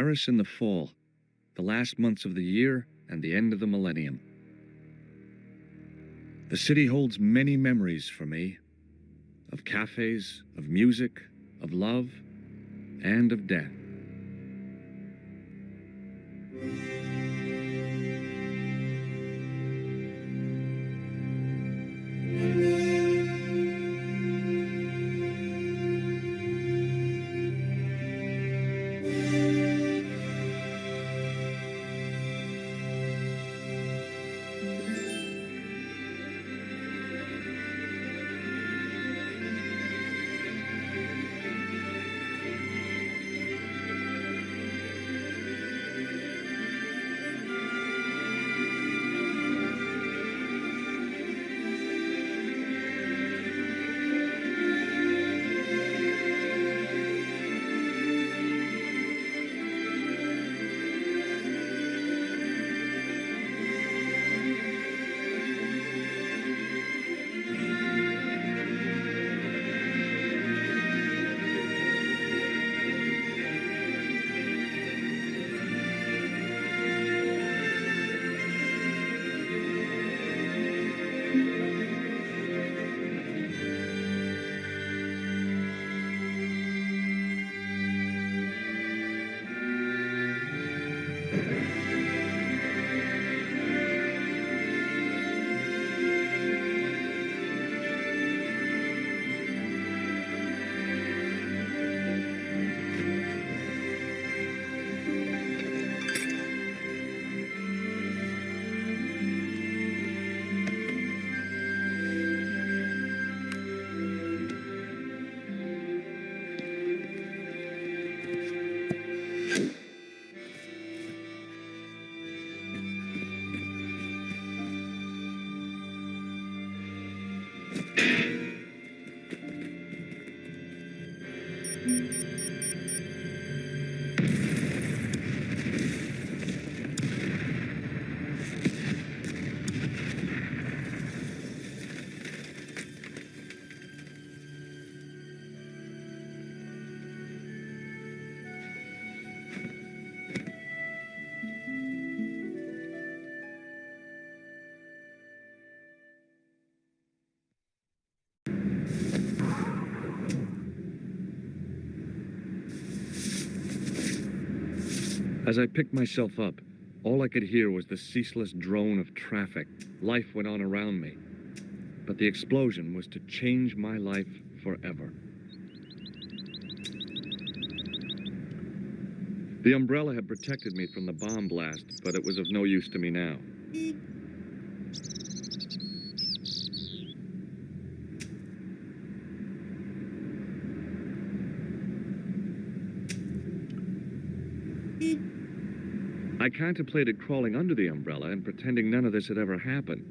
Paris in the fall, the last months of the year and the end of the millennium. The city holds many memories for me, of cafes, of music, of love, and of death. As I picked myself up, all I could hear was the ceaseless drone of traffic. Life went on around me. But the explosion was to change my life forever. The umbrella had protected me from the bomb blast, but it was of no use to me now. I contemplated crawling under the umbrella and pretending none of this had ever happened.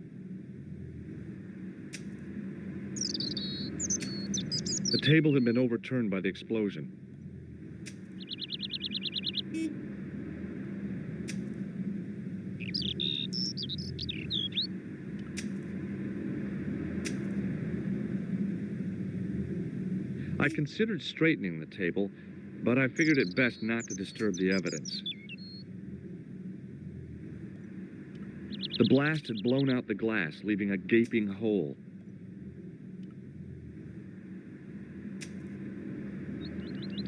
The table had been overturned by the explosion. I considered straightening the table, but I figured it best not to disturb the evidence. The blast had blown out the glass, leaving a gaping hole.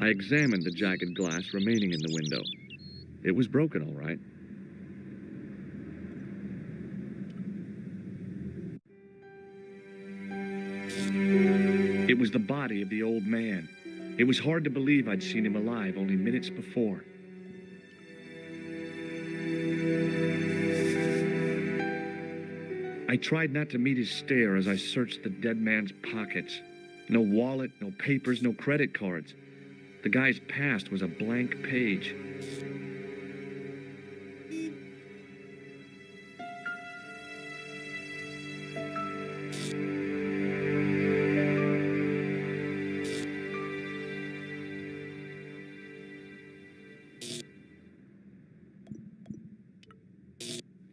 I examined the jagged glass remaining in the window. It was broken, all right. It was the body of the old man. It was hard to believe I'd seen him alive only minutes before. I tried not to meet his stare as I searched the dead man's pockets. No wallet, no papers, no credit cards. The guy's past was a blank page.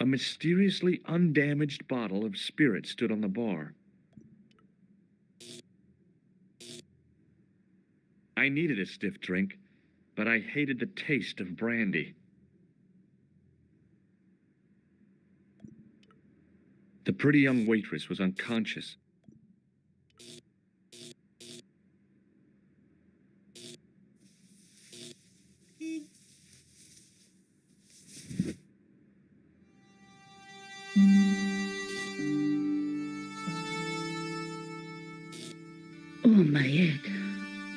A mysteriously undamaged bottle of spirit stood on the bar. I needed a stiff drink, but I hated the taste of brandy. The pretty young waitress was unconscious. Oh, my head.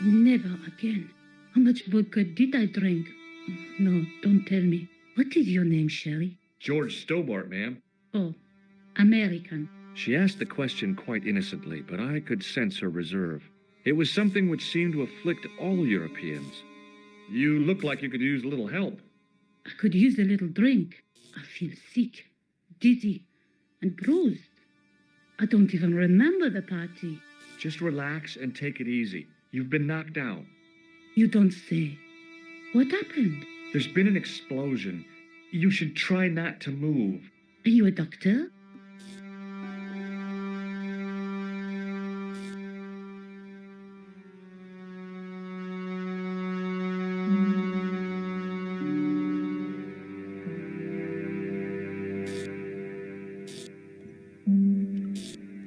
Never again. How much vodka did I drink? Oh, no, don't tell me. What is your name, Sherry? George Stobart, ma'am. Oh, American. She asked the question quite innocently, but I could sense her reserve. It was something which seemed to afflict all Europeans. You look like you could use a little help. I could use a little drink. I feel sick, dizzy, and bruised. I don't even remember the party. Just relax and take it easy. You've been knocked out. You don't say. What happened? There's been an explosion. You should try not to move. Are you a doctor?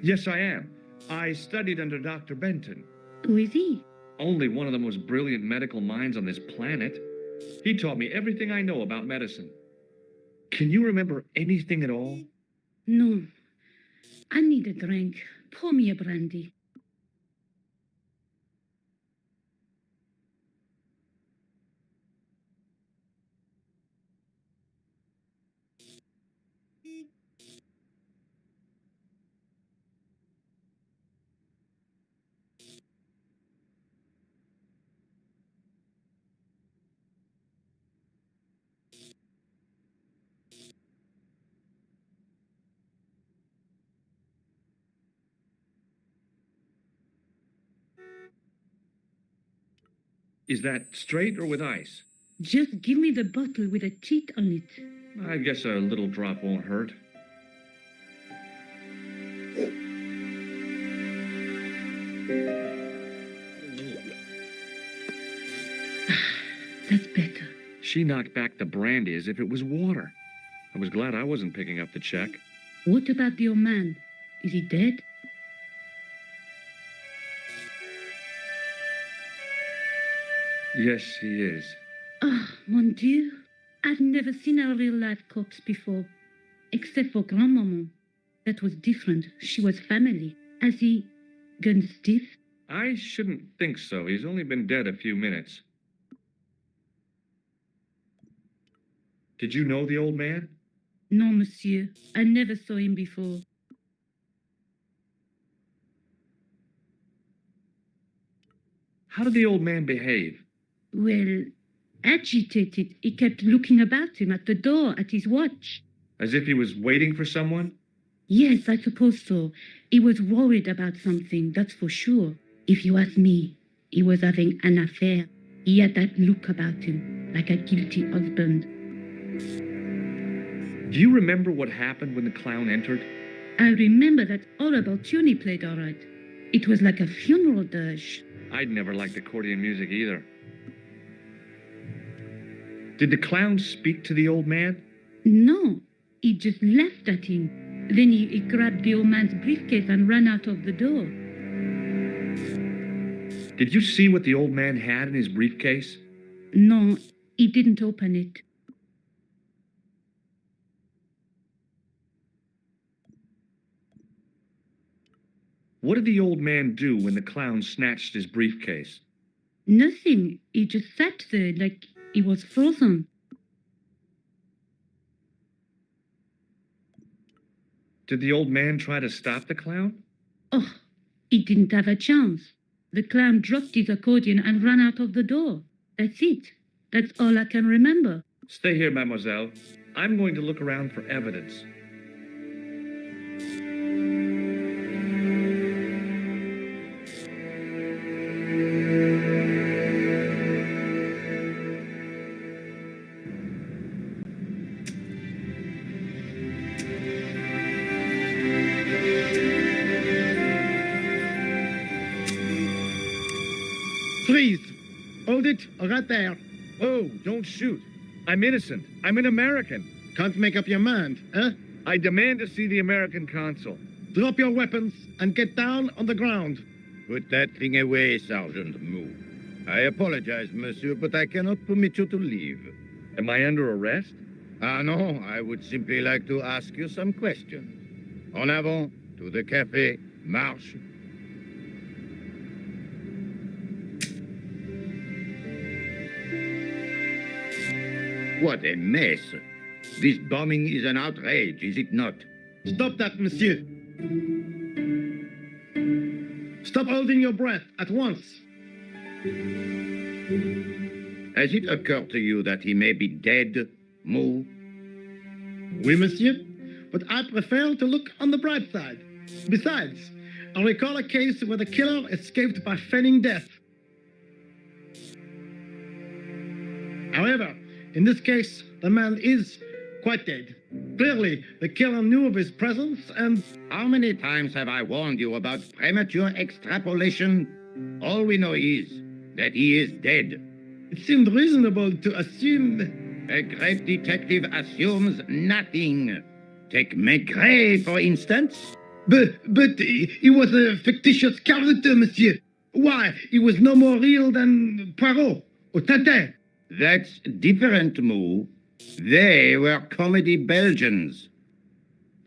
Yes, I am. I studied under Dr. Benton. Who is he? Only one of the most brilliant medical minds on this planet. He taught me everything I know about medicine. Can you remember anything at all? No. I need a drink. Pour me a brandy. Is that straight or with ice? Just give me the bottle with a cheat on it. I guess a little drop won't hurt. That's better. She knocked back the brandy as if it was water. I was glad I wasn't picking up the check. What about the old man? Is he dead? Yes, he is. Oh, mon Dieu. I've never seen a real-life corpse before. Except for grandmaman. That was different. She was family. Has he gone stiff? I shouldn't think so. He's only been dead a few minutes. Did you know the old man? No, monsieur. I never saw him before. How did the old man behave? Well, agitated. He kept looking about him at the door, at his watch. As if he was waiting for someone? Yes, I suppose so. He was worried about something, that's for sure. If you ask me, he was having an affair. He had that look about him, like a guilty husband. Do you remember what happened when the clown entered? I remember that horrible tune he played all right. It was like a funeral dirge. I'd never liked accordion music either. Did the clown speak to the old man? No, he just laughed at him. Then he grabbed the old man's briefcase and ran out of the door. Did you see what the old man had in his briefcase? No, he didn't open it. What did the old man do when the clown snatched his briefcase? Nothing. He just sat there like he was frozen. Did the old man try to stop the clown? Oh, he didn't have a chance. The clown dropped his accordion and ran out of the door. That's it. That's all I can remember. Stay here, mademoiselle. I'm going to look around for evidence. Freeze! Hold it, right there. Oh, don't shoot. I'm innocent. I'm an American. Can't make up your mind, eh? I demand to see the American consul. Drop your weapons and get down on the ground. Put that thing away, Sergeant Moo. I apologize, monsieur, but I cannot permit you to leave. Am I under arrest? Ah, no, I would simply like to ask you some questions. En avant, to the café, marche. What a mess. This bombing is an outrage, is it not? Stop that, monsieur. Stop holding your breath at once. Has it occurred to you that he may be dead, Moo? Oui, monsieur, but I prefer to look on the bright side. Besides, I recall a case where the killer escaped by feigning death. However, in this case, the man is quite dead. Clearly, the killer knew of his presence and... How many times have I warned you about premature extrapolation? All we know is that he is dead. It seemed reasonable to assume... A great detective assumes nothing. Take Maigret, for instance. But he was a fictitious character, monsieur. Why, he was no more real than Poirot or Tintin. That's different, Moo. They were comedy Belgians.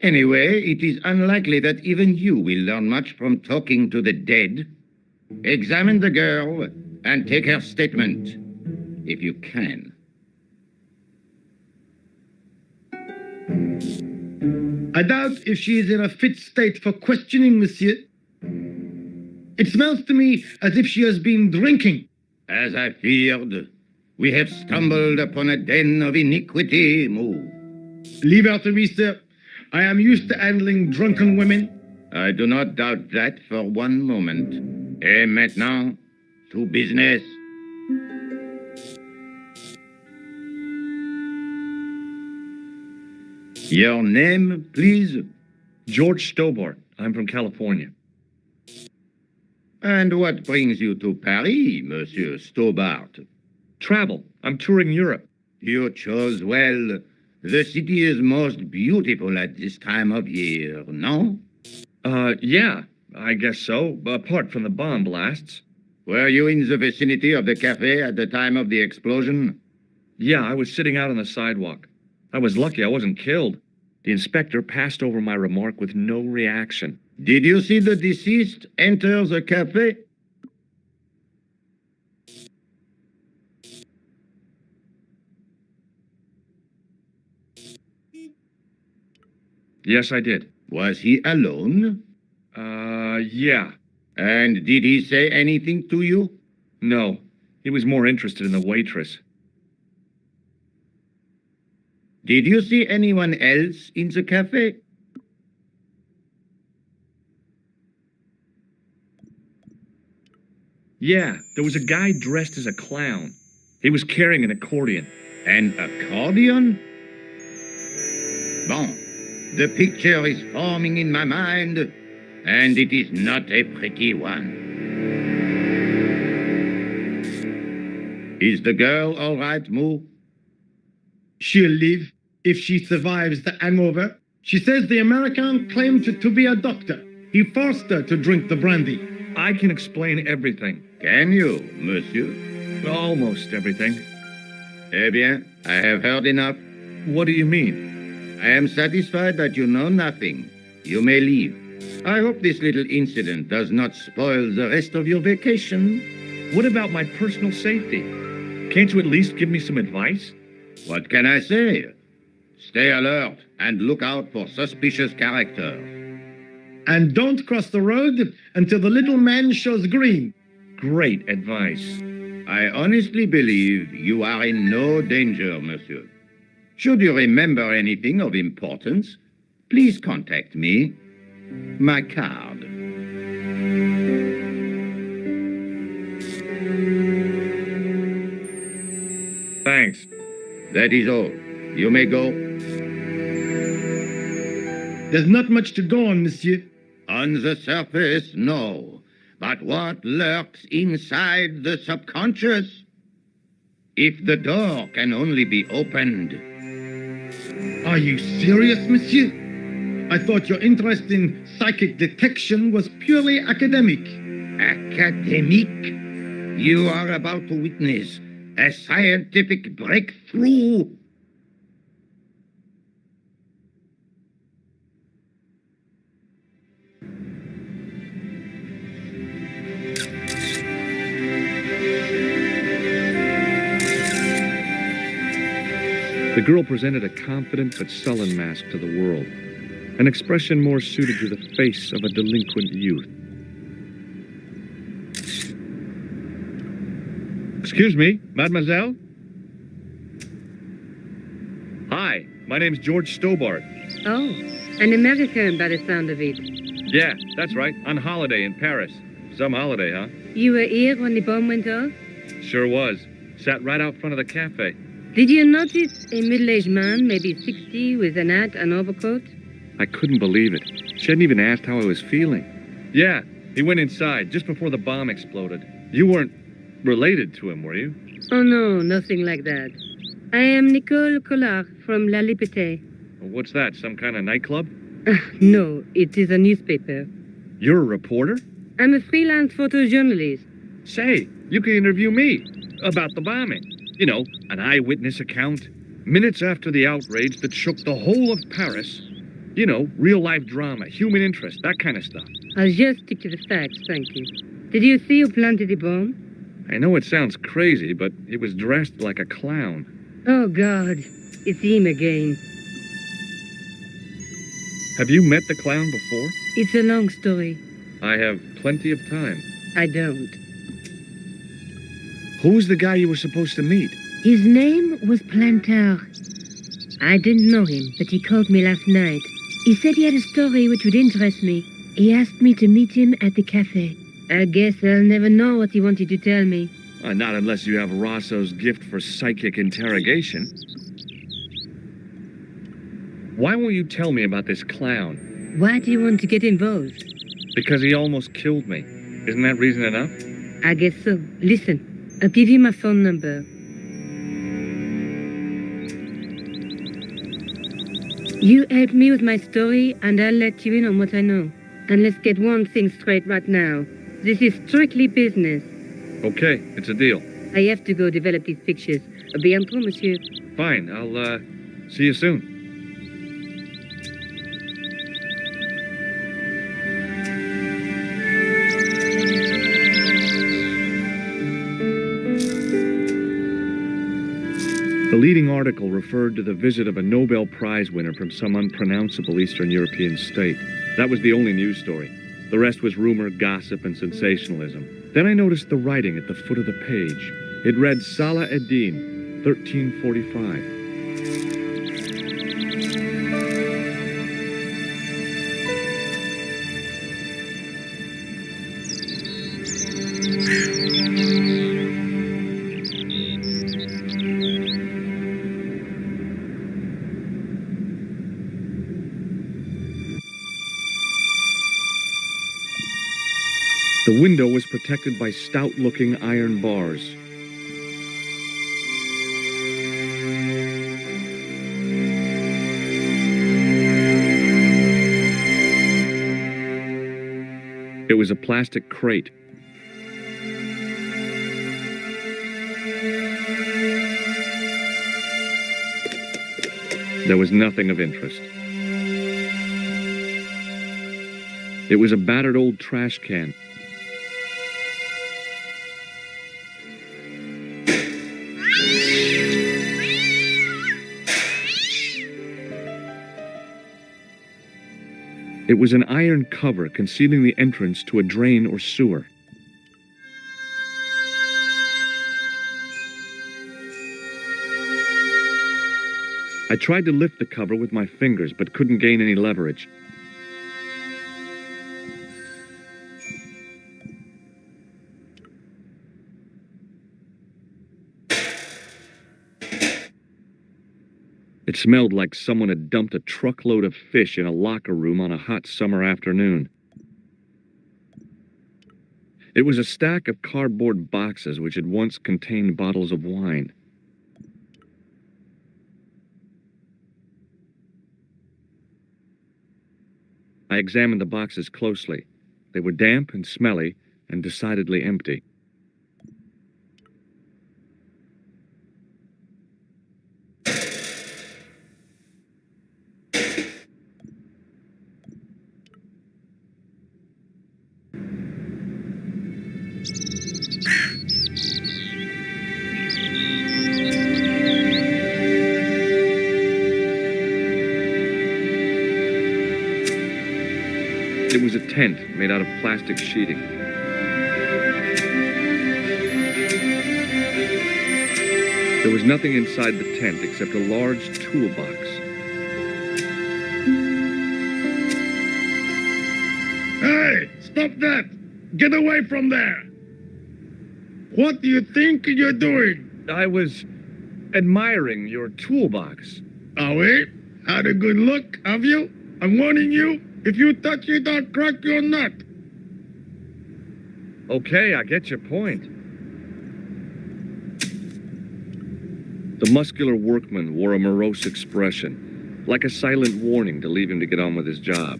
Anyway, it is unlikely that even you will learn much from talking to the dead. Examine the girl and take her statement, if you can. I doubt if she is in a fit state for questioning, monsieur. It smells to me as if she has been drinking. As I feared, we have stumbled upon a den of iniquity, Moo. Leave her to me, sir. I am used to handling drunken women. I do not doubt that for one moment. Et maintenant, to business. Your name, please? George Stobart. I'm from California. And what brings you to Paris, Monsieur Stobart? Travel. I'm touring Europe. You chose well. The city is most beautiful at this time of year, no? Yeah, I guess so, apart from the bomb blasts. Were you in the vicinity of the cafe at the time of the explosion? Yeah, I was sitting out on the sidewalk. I was lucky I wasn't killed. The inspector passed over my remark with no reaction. Did you see the deceased enter the cafe? Yes, I did. Was he alone? Yeah. And did he say anything to you? No, he was more interested in the waitress. Did you see anyone else in the cafe? Yeah, there was a guy dressed as a clown. He was carrying an accordion. An accordion? Bon, the picture is forming in my mind, and it is not a pretty one. Is the girl all right, Moo? She'll live if she survives the hangover. She says the American claimed to be a doctor. He forced her to drink the brandy. I can explain everything. Can you, monsieur? Almost everything. Eh bien, I have heard enough. What do you mean? I am satisfied that you know nothing. You may leave. I hope this little incident does not spoil the rest of your vacation. What about my personal safety? Can't you at least give me some advice? What can I say? Stay alert and look out for suspicious characters. And don't cross the road until the little man shows green. Great advice. I honestly believe you are in no danger, monsieur. Should you remember anything of importance, please contact me. My card. Thanks. That is all. You may go. There's not much to go on, monsieur. On the surface, no. But what lurks inside the subconscious? If the door can only be opened. Are you serious, monsieur? I thought your interest in psychic detection was purely academic. Academic? You are about to witness a scientific breakthrough. The girl presented a confident but sullen mask to the world, an expression more suited to the face of a delinquent youth. Excuse me, mademoiselle? Hi, my name's George Stobart. Oh, an American by the sound of it. Yeah, that's right, on holiday in Paris. Some holiday, huh? You were here when the bomb went off? Sure was. Sat right out front of the cafe. Did you notice a middle-aged man, maybe 60, with an hat and overcoat? I couldn't believe it. She hadn't even asked how I was feeling. Yeah, he went inside just before the bomb exploded. You weren't related to him, were you? Oh, no, nothing like that. I am Nicole Collard from La Liberté. What's that, some kind of nightclub? No, it is a newspaper. You're a reporter? I'm a freelance photojournalist. Say, you can interview me about the bombing. You know, an eyewitness account. Minutes after the outrage that shook the whole of Paris. You know, real-life drama, human interest, that kind of stuff. I'll just stick to the facts, thank you. Did you see who planted the bomb? I know it sounds crazy, but he was dressed like a clown. Oh, God. It's him again. Have you met the clown before? It's a long story. I have plenty of time. I don't. Who's the guy you were supposed to meet? His name was Planter. I didn't know him, but he called me last night. He said he had a story which would interest me. He asked me to meet him at the cafe. I guess I'll never know what he wanted to tell me. Not unless you have Rosso's gift for psychic interrogation. Why won't you tell me about this clown? Why do you want to get involved? Because he almost killed me. Isn't that reason enough? I guess so. Listen, I'll give you my phone number. You help me with my story, and I'll let you in on what I know. And let's get one thing straight right now. This is strictly business. Okay, it's a deal. I have to go develop these pictures. À bientôt, monsieur. Fine, I'll, see you soon. The leading article referred to the visit of a Nobel Prize winner from some unpronounceable Eastern European state. That was the only news story. The rest was rumor, gossip, and sensationalism. Then I noticed the writing at the foot of the page. It read Salah ad-Din, 1345. The window was protected by stout-looking iron bars. It was a plastic crate. There was nothing of interest. It was a battered old trash can. It was an iron cover concealing the entrance to a drain or sewer. I tried to lift the cover with my fingers, but couldn't gain any leverage. It smelled like someone had dumped a truckload of fish in a locker room on a hot summer afternoon. It was a stack of cardboard boxes which had once contained bottles of wine. I examined the boxes closely. They were damp and smelly and decidedly empty. It was a tent made out of plastic sheeting. There was nothing inside the tent except a large toolbox. Hey, stop that! Get away from there! What do you think you're doing? I was admiring your toolbox. Oh, wait? Had a good look, have you? I'm warning you, if you touch it, I'll crack your nut. Okay, I get your point. The muscular workman wore a morose expression, like a silent warning to leave him to get on with his job.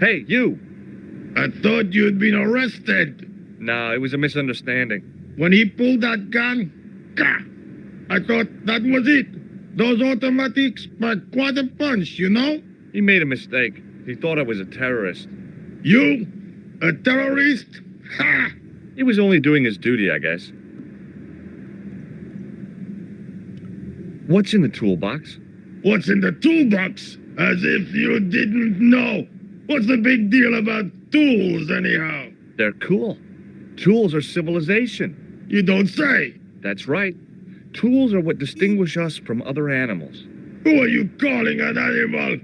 Hey, you! I thought you'd been arrested. No, it was a misunderstanding. When he pulled that gun, gah! I thought that was it. Those automatics pack quite a punch, you know? He made a mistake. He thought I was a terrorist. You? A terrorist? Ha! He was only doing his duty, I guess. What's in the toolbox? What's in the toolbox? As if you didn't know. What's the big deal about tools, anyhow? They're cool. Tools are civilization. You don't say. That's right. Tools are what distinguish us from other animals. Who are you calling an animal?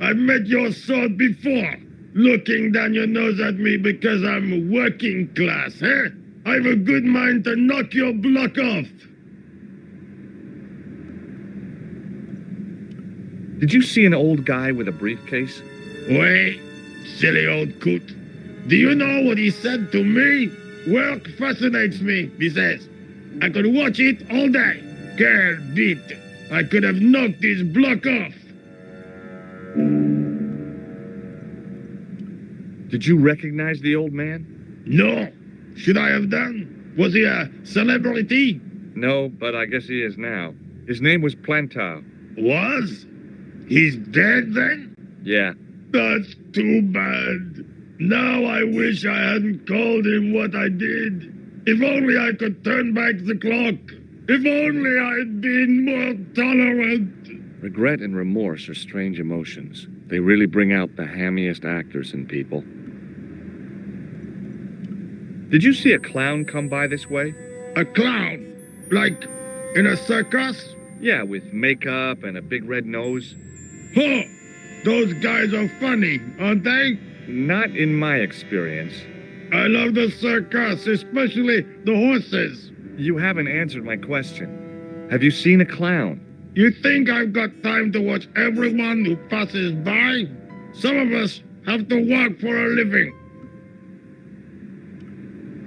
I've met your sort before. Looking down your nose at me because I'm working class, eh? I've a good mind to knock your block off. Did you see an old guy with a briefcase? Wait, silly old coot. Do you know what he said to me? Work fascinates me, he says. I could watch it all day. Quel bit. I could have knocked his block off. Did you recognize the old man? No. Should I have done? Was he a celebrity? No, but I guess he is now. His name was Plantow. Was? He's dead then? Yeah. That's too bad. Now I wish I hadn't called him what I did. If only I could turn back the clock. If only I'd been more tolerant. Regret and remorse are strange emotions. They really bring out the hammiest actors in people. Did you see a clown come by this way? A clown? Like in a circus? Yeah, with makeup and a big red nose. Huh! Those guys are funny, aren't they? Not in my experience. I love the circus, especially the horses. You haven't answered my question. Have you seen a clown? You think I've got time to watch everyone who passes by? Some of us have to work for a living.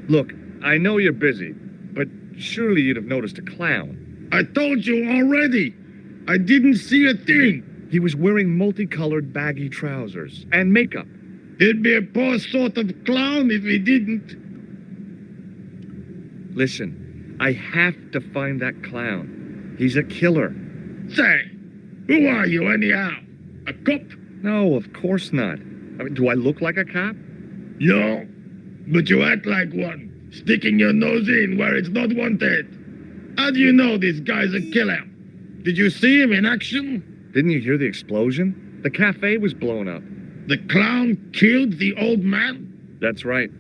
Look, I know you're busy, but surely you'd have noticed a clown. I told you already. I didn't see a thing. He was wearing multicolored baggy trousers and makeup. He'd be a poor sort of clown if he didn't. Listen, I have to find that clown. He's a killer. Say, who are you anyhow? A cop? No, of course not. I mean, do I look like a cop? No, but you act like one, sticking your nose in where it's not wanted. How do you know this guy's a killer? Did you see him in action? Didn't you hear the explosion? The cafe was blown up. The clown killed the old man? That's right.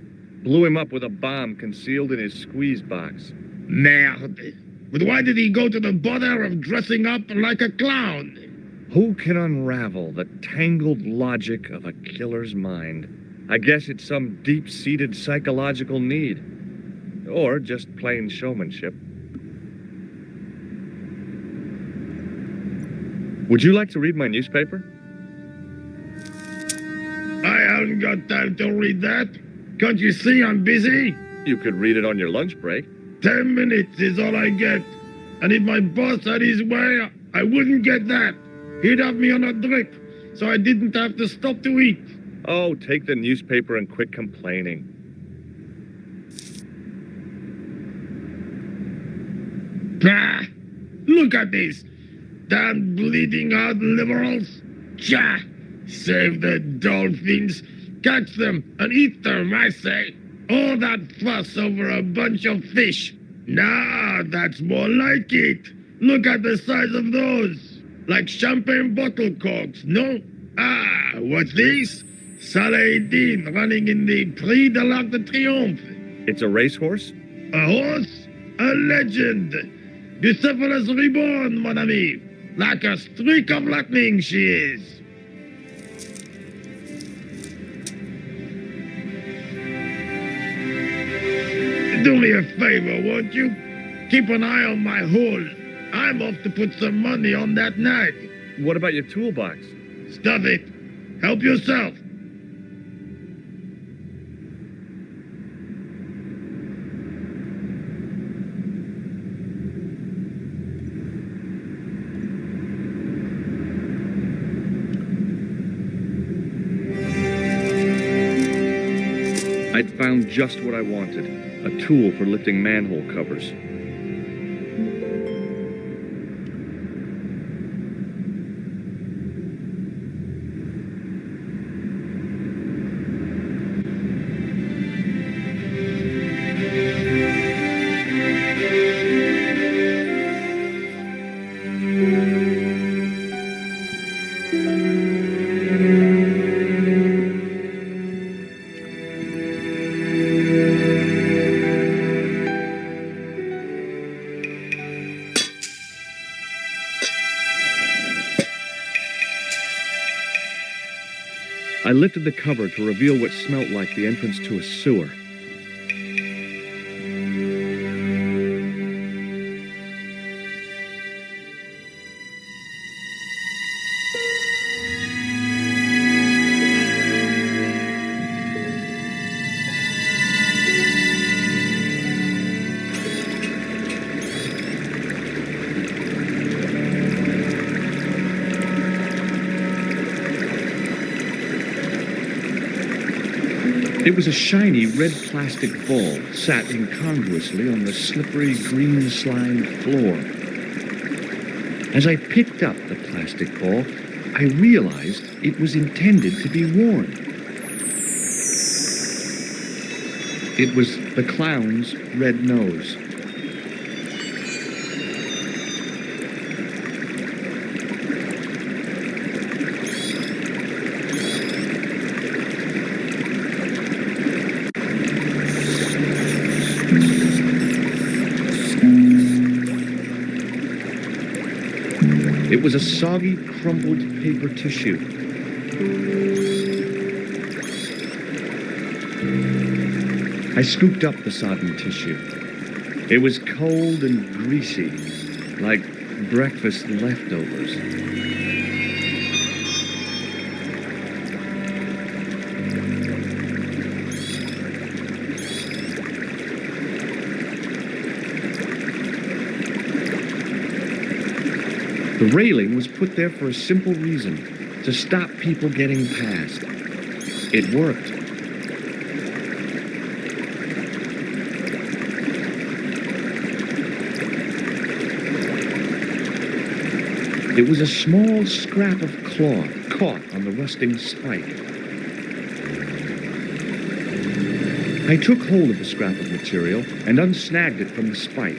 Blew him up with a bomb concealed in his squeeze box. Merde. But why did he go to the bother of dressing up like a clown? Who can unravel the tangled logic of a killer's mind? I guess it's some deep-seated psychological need. Or just plain showmanship. Would you like to read my newspaper? I haven't got time to read that. Can't you see I'm busy? You could read it on your lunch break. 10 minutes is all I get. And if my boss had his way, I wouldn't get that. He'd have me on a drip, so I didn't have to stop to eat. Oh, take the newspaper and quit complaining. Ah, look at this. Damn bleeding out liberals. Tja, save the dolphins, catch them and eat them, I say. All that fuss over a bunch of fish. Nah, that's more like it. Look at the size of those. Like champagne bottle corks, no? Ah, what's this? Saladin running in the Prix de l'Arc de Triomphe. It's a racehorse? A horse? A legend. Bucephalus reborn, mon ami. Like a streak of lightning she is. Do me a favor, won't you? Keep an eye on my hole. I'm off to put some money on that nag. What about your toolbox? Stuff it. Help yourself. I'd found just what I wanted, a tool for lifting manhole covers. I lifted the cover to reveal what smelt like the entrance to a sewer. It was a shiny red plastic ball sat incongruously on the slippery green slime floor. As I picked up the plastic ball, I realized it was intended to be worn. It was the clown's red nose. It was a soggy, crumpled paper tissue. I scooped up the sodden tissue. It was cold and greasy, like breakfast leftovers. The railing was put there for a simple reason, to stop people getting past. It worked. It was a small scrap of cloth caught on the rusting spike. I took hold of the scrap of material and unsnagged it from the spike.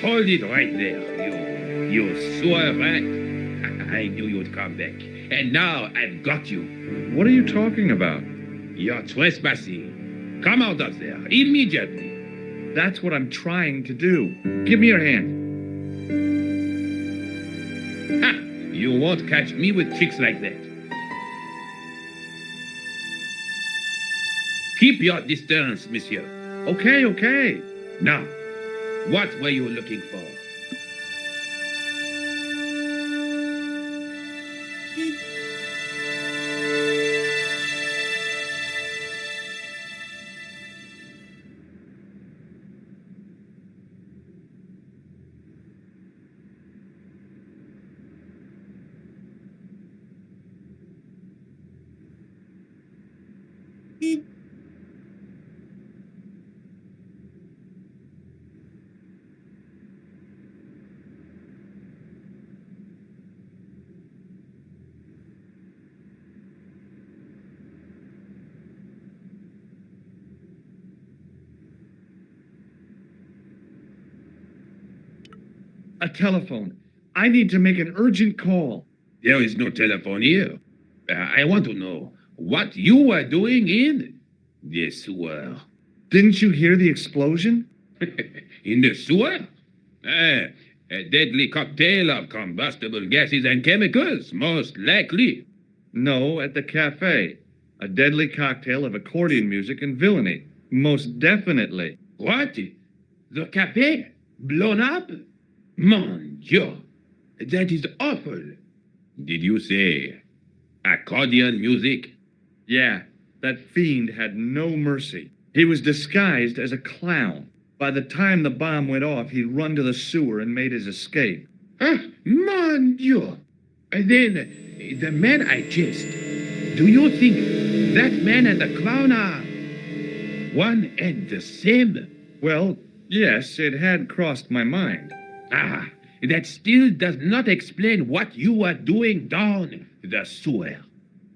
Hold it right there, you sewer rat. I knew you'd come back. And now I've got you. What are you talking about? You're trespassing. Come out of there, immediately. That's what I'm trying to do. Give me your hand. Ha! You won't catch me with tricks like that. Keep your distance, monsieur. Okay, okay. Now, what were you looking for? A telephone. I need to make an urgent call. There is no telephone here. I want to know what you were doing in the sewer. Didn't you hear the explosion? In the sewer? A deadly cocktail of combustible gases and chemicals, most likely. No, at the cafe. A deadly cocktail of accordion music and villainy. Most definitely. What? The cafe? Blown up? Mon Dieu, that is awful. Did you say accordion music? Yeah, that fiend had no mercy. He was disguised as a clown. By the time the bomb went off, he'd run to the sewer and made his escape. Ah, mon Dieu. Then, the man I chased, do you think that man and the clown are one and the same? Well, yes, it had crossed my mind. Ah, that still does not explain what you were doing down the sewer.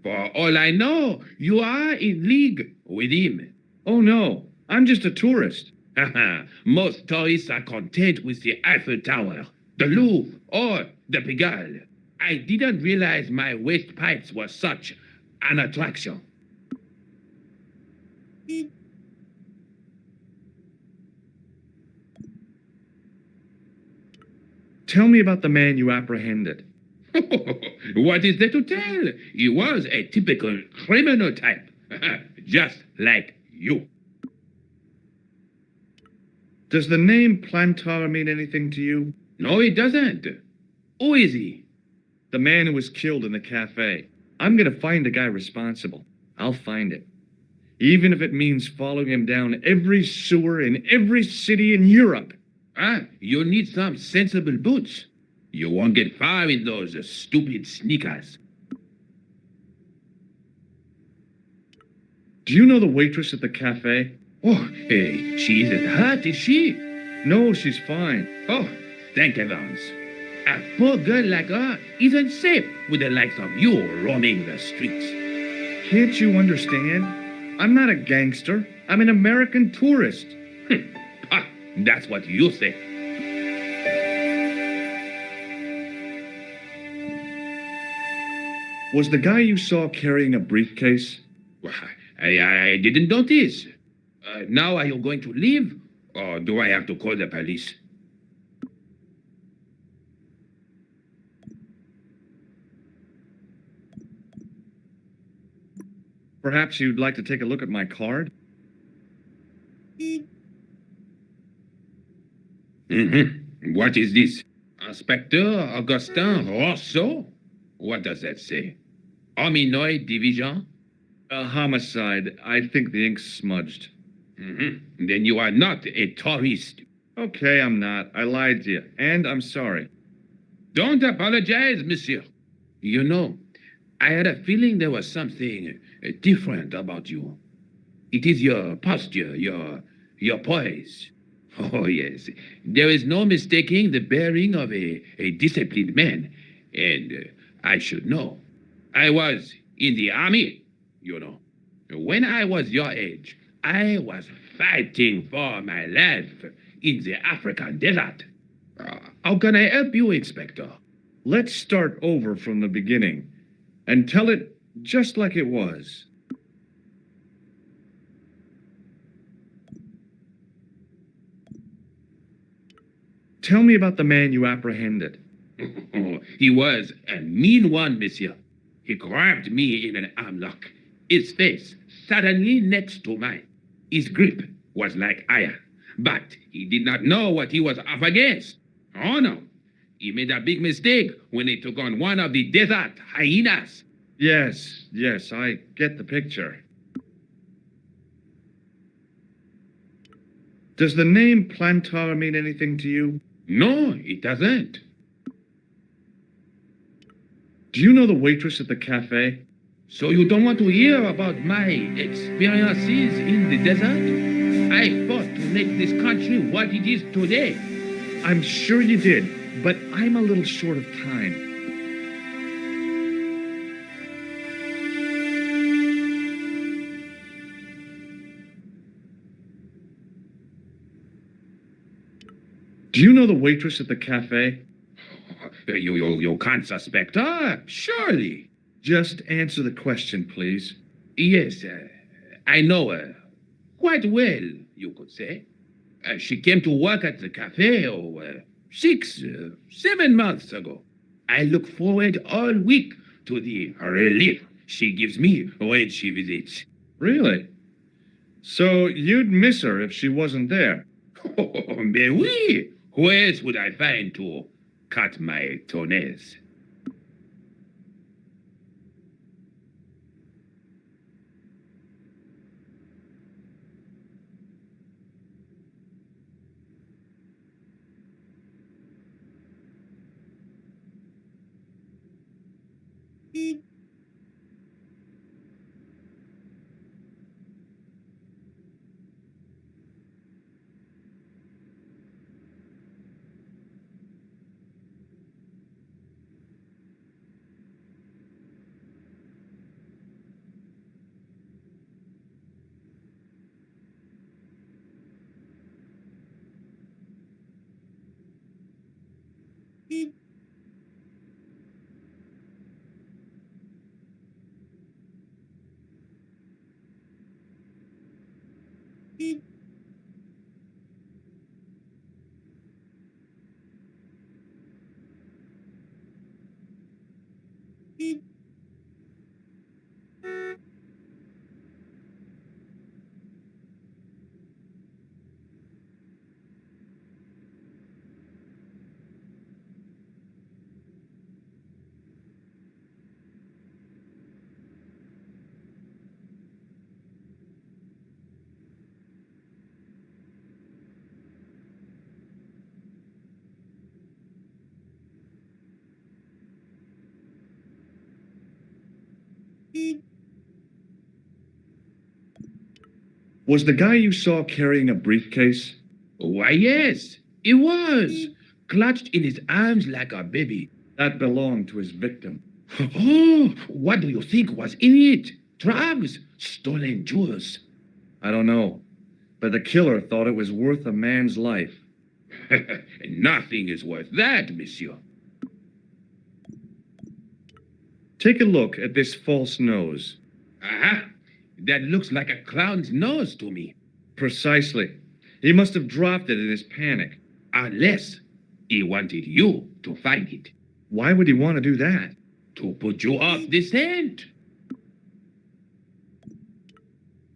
For all I know, you are in league with him. Oh, no, I'm just a tourist. Haha, most tourists are content with the Eiffel Tower, the Louvre, or the Pigalle. I didn't realize my waste pipes were such an attraction. Tell me about the man you apprehended. What is there to tell? He was a typical criminal type, just like you. Does the name Plantar mean anything to you? No, it doesn't. Who is he? The man who was killed in the cafe. I'm gonna find the guy responsible. I'll find him. Even if it means following him down every sewer in every city in Europe. Ah, you need some sensible boots. You won't get far in those stupid sneakers. Do you know the waitress at the cafe? Oh, hey, she isn't hurt, is she? No, she's fine. Oh, thank heavens. A poor girl like her isn't safe with the likes of you roaming the streets. Can't you understand? I'm not a gangster. I'm an American tourist. Ah, that's what you say. Was the guy you saw carrying a briefcase? Well, I didn't notice. Now are you going to leave? Or do I have to call the police? Perhaps you'd like to take a look at my card? Mm-hmm. What is this? Inspector Augustin Rousseau? What does that say? Hominoid Division? A homicide. I think the ink's smudged. Mm-hmm. Then you are not a tourist. Okay, I'm not. I lied to you. And I'm sorry. Don't apologize, monsieur. You know, I had a feeling there was something different about you. It is your posture, your poise. Oh, yes. There is no mistaking the bearing of a disciplined man. And I should know. I was in the army, you know. When I was your age, I was fighting for my life in the African desert. How can I help you, Inspector? Let's start over from the beginning and tell it just like it was. Tell me about the man you apprehended. He was a mean one, monsieur. He grabbed me in an arm lock. His face suddenly next to mine. His grip was like iron, but he did not know what he was up against. Oh no, he made a big mistake when he took on one of the desert hyenas. Yes, I get the picture. Does the name Plantar mean anything to you? No, it doesn't. Do you know the waitress at the cafe? So you don't want to hear about my experiences in the desert? I fought to make this country what it is today. I'm sure you did, but I'm a little short of time. Do you know the waitress at the cafe? You can't suspect her, surely. Just answer the question, please. Yes, I know her. Quite well, you could say. She came to work at the cafe 7 months ago. I look forward all week to the relief she gives me when she visits. Really? So you'd miss her if she wasn't there? Oh, mais oui! Who else would I find to cut my toenails? Was the guy you saw carrying a briefcase? Why, yes, it was. Clutched in his arms like a baby. That belonged to his victim. Oh, what do you think was in it? Drugs? Stolen jewels? I don't know, but the killer thought it was worth a man's life. Nothing is worth that, monsieur. Take a look at this false nose. Aha! That looks like a clown's nose to me. Precisely. He must have dropped it in his panic. Unless he wanted you to find it. Why would he want to do that? To put you off the scent.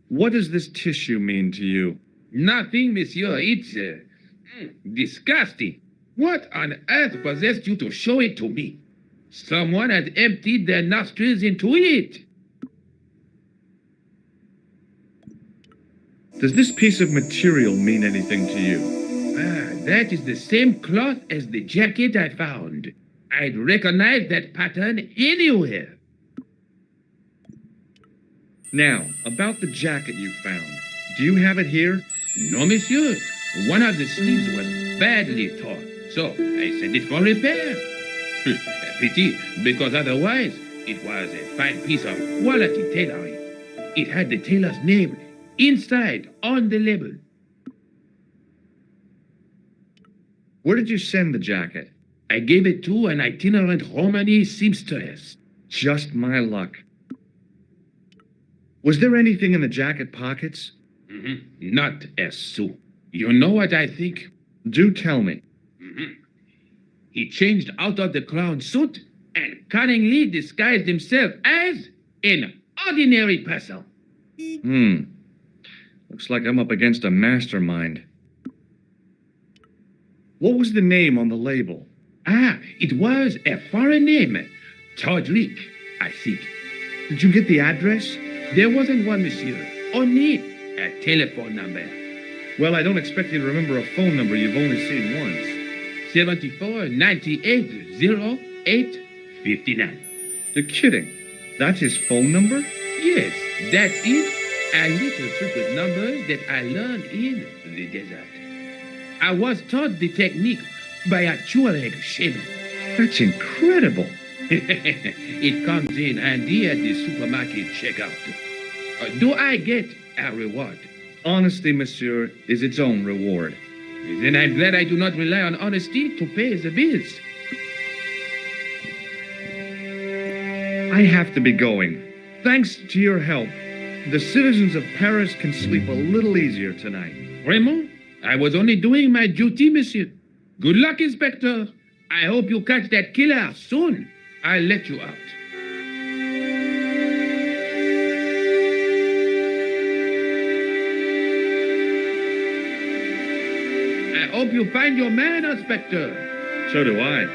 What does this tissue mean to you? Nothing, monsieur. It's disgusting. What on earth possessed you to show it to me? Someone had emptied their nostrils into it. Does this piece of material mean anything to you? That is the same cloth as the jacket I found. I'd recognize that pattern anywhere. Now, about the jacket you found. Do you have it here? No, monsieur. One of the sleeves was badly torn, so I sent it for repair. Pity, because otherwise it was a fine piece of quality tailoring. It had the tailor's name inside on the label. Where did you send the jacket? I gave it to an itinerant Romany seamstress. Just my luck. Was there anything in the jacket pockets? Not a sou. You know what I think? Do tell me. He changed out of the clown suit and cunningly disguised himself as an ordinary person. Looks like I'm up against a mastermind. What was the name on the label? It was a foreign name. Todrick, I think. Did you get the address? There wasn't one, monsieur. Only a telephone number. Well, I don't expect you to remember a phone number you've only seen once. 74 98 08 59. You're kidding. That's his phone number? Yes, that's it. A little trick with numbers that I learned in the desert. I was taught the technique by a Tuareg shaman. That's incredible. It comes in handy at the supermarket checkout. Do I get a reward? Honesty, monsieur, is its own reward. Then I'm glad I do not rely on honesty to pay the bills. I have to be going. Thanks to your help, the citizens of Paris can sleep a little easier tonight. Raymond, I was only doing my duty, monsieur. Good luck, Inspector. I hope you catch that killer soon. I'll let you out. I hope you find your man, Inspector. So do I.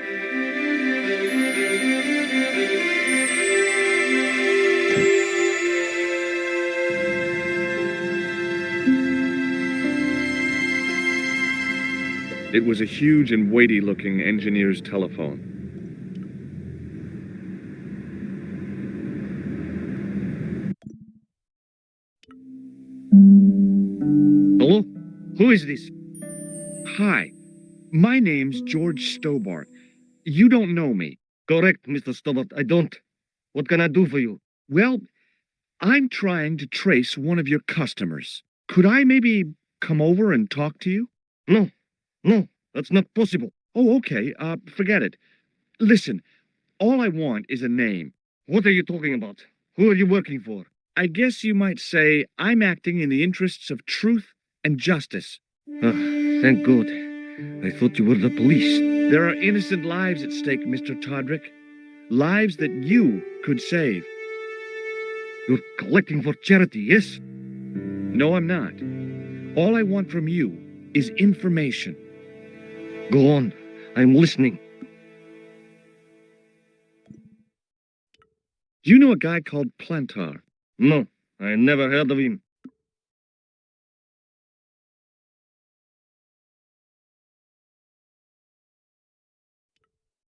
It was a huge and weighty-looking engineer's telephone. Hello? Who is this? Hi, my name's George Stobart. You don't know me. Correct, Mr. Stobart. I don't. What can I do for you? Well, I'm trying to trace one of your customers. Could I maybe come over and talk to you? No, that's not possible. Oh, okay. Forget it. Listen, all I want is a name. What are you talking about? Who are you working for? I guess you might say I'm acting in the interests of truth and justice. Ah, thank God. I thought you were the police. There are innocent lives at stake, Mr. Todrick. Lives that you could save. You're collecting for charity, yes? No, I'm not. All I want from you is information. Go on. I'm listening. Do you know a guy called Plantar? No, I never heard of him.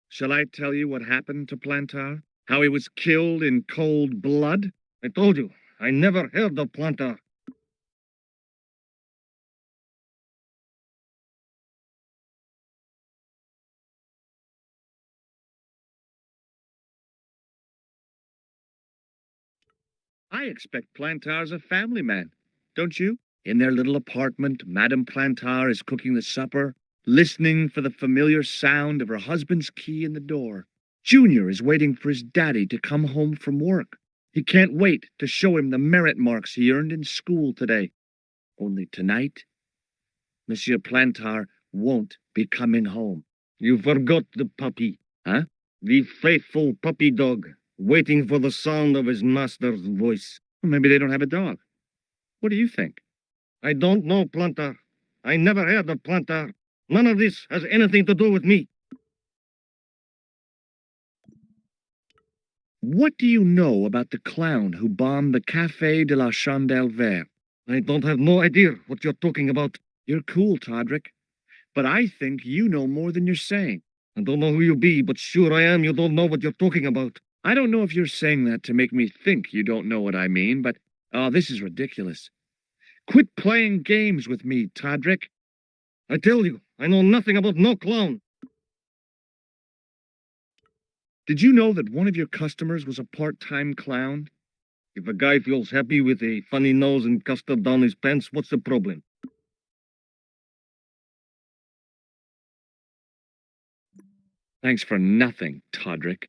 Shall I tell you what happened to Plantar? How he was killed in cold blood? I told you, I never heard of Plantar. I expect Plantar's a family man, don't you? In their little apartment, Madame Plantar is cooking the supper, listening for the familiar sound of her husband's key in the door. Junior is waiting for his daddy to come home from work. He can't wait to show him the merit marks he earned in school today. Only tonight, Monsieur Plantar won't be coming home. You forgot the puppy. Huh? The faithful puppy dog, waiting for the sound of his master's voice. Well, maybe they don't have a dog. What do you think? I don't know Plantar. I never heard of Plantar. None of this has anything to do with me. What do you know about the clown who bombed the Café de la Chandelle Verte? I don't have no idea what you're talking about. You're cool, Todrick. But I think you know more than you're saying. I don't know who you be, but sure I am you don't know what you're talking about. I don't know if you're saying that to make me think you don't know what I mean, but, oh, this is ridiculous. Quit playing games with me, Todrick. I tell you, I know nothing about no clown. Did you know that one of your customers was a part-time clown? If a guy feels happy with a funny nose and custard down his pants, what's the problem? Thanks for nothing, Todrick.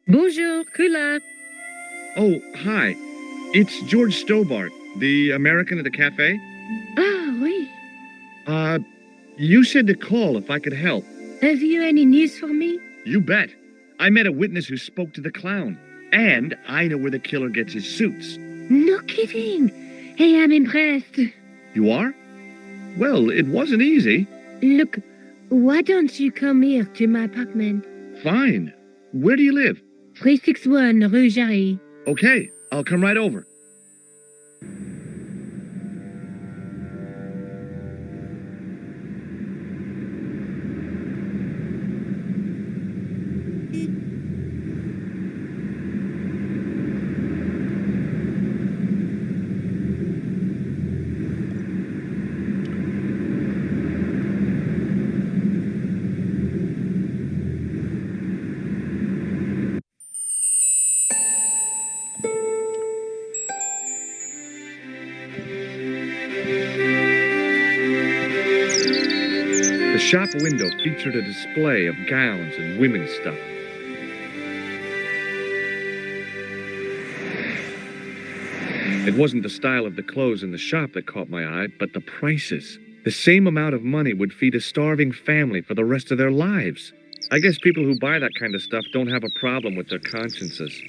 Bonjour, Kula. Oh, hi. It's George Stobart, the American at the cafe. Ah, oui. You said to call if I could help. Have you any news for me? You bet. I met a witness who spoke to the clown. And I know where the killer gets his suits. No kidding. Hey, I'm impressed. You are? Well, it wasn't easy. Look, why don't you come here to my apartment? Fine. Where do you live? 361 Rue Jarry. Okay, I'll come right over. The shop window featured a display of gowns and women's stuff. It wasn't the style of the clothes in the shop that caught my eye, but the prices. The same amount of money would feed a starving family for the rest of their lives. I guess people who buy that kind of stuff don't have a problem with their consciences.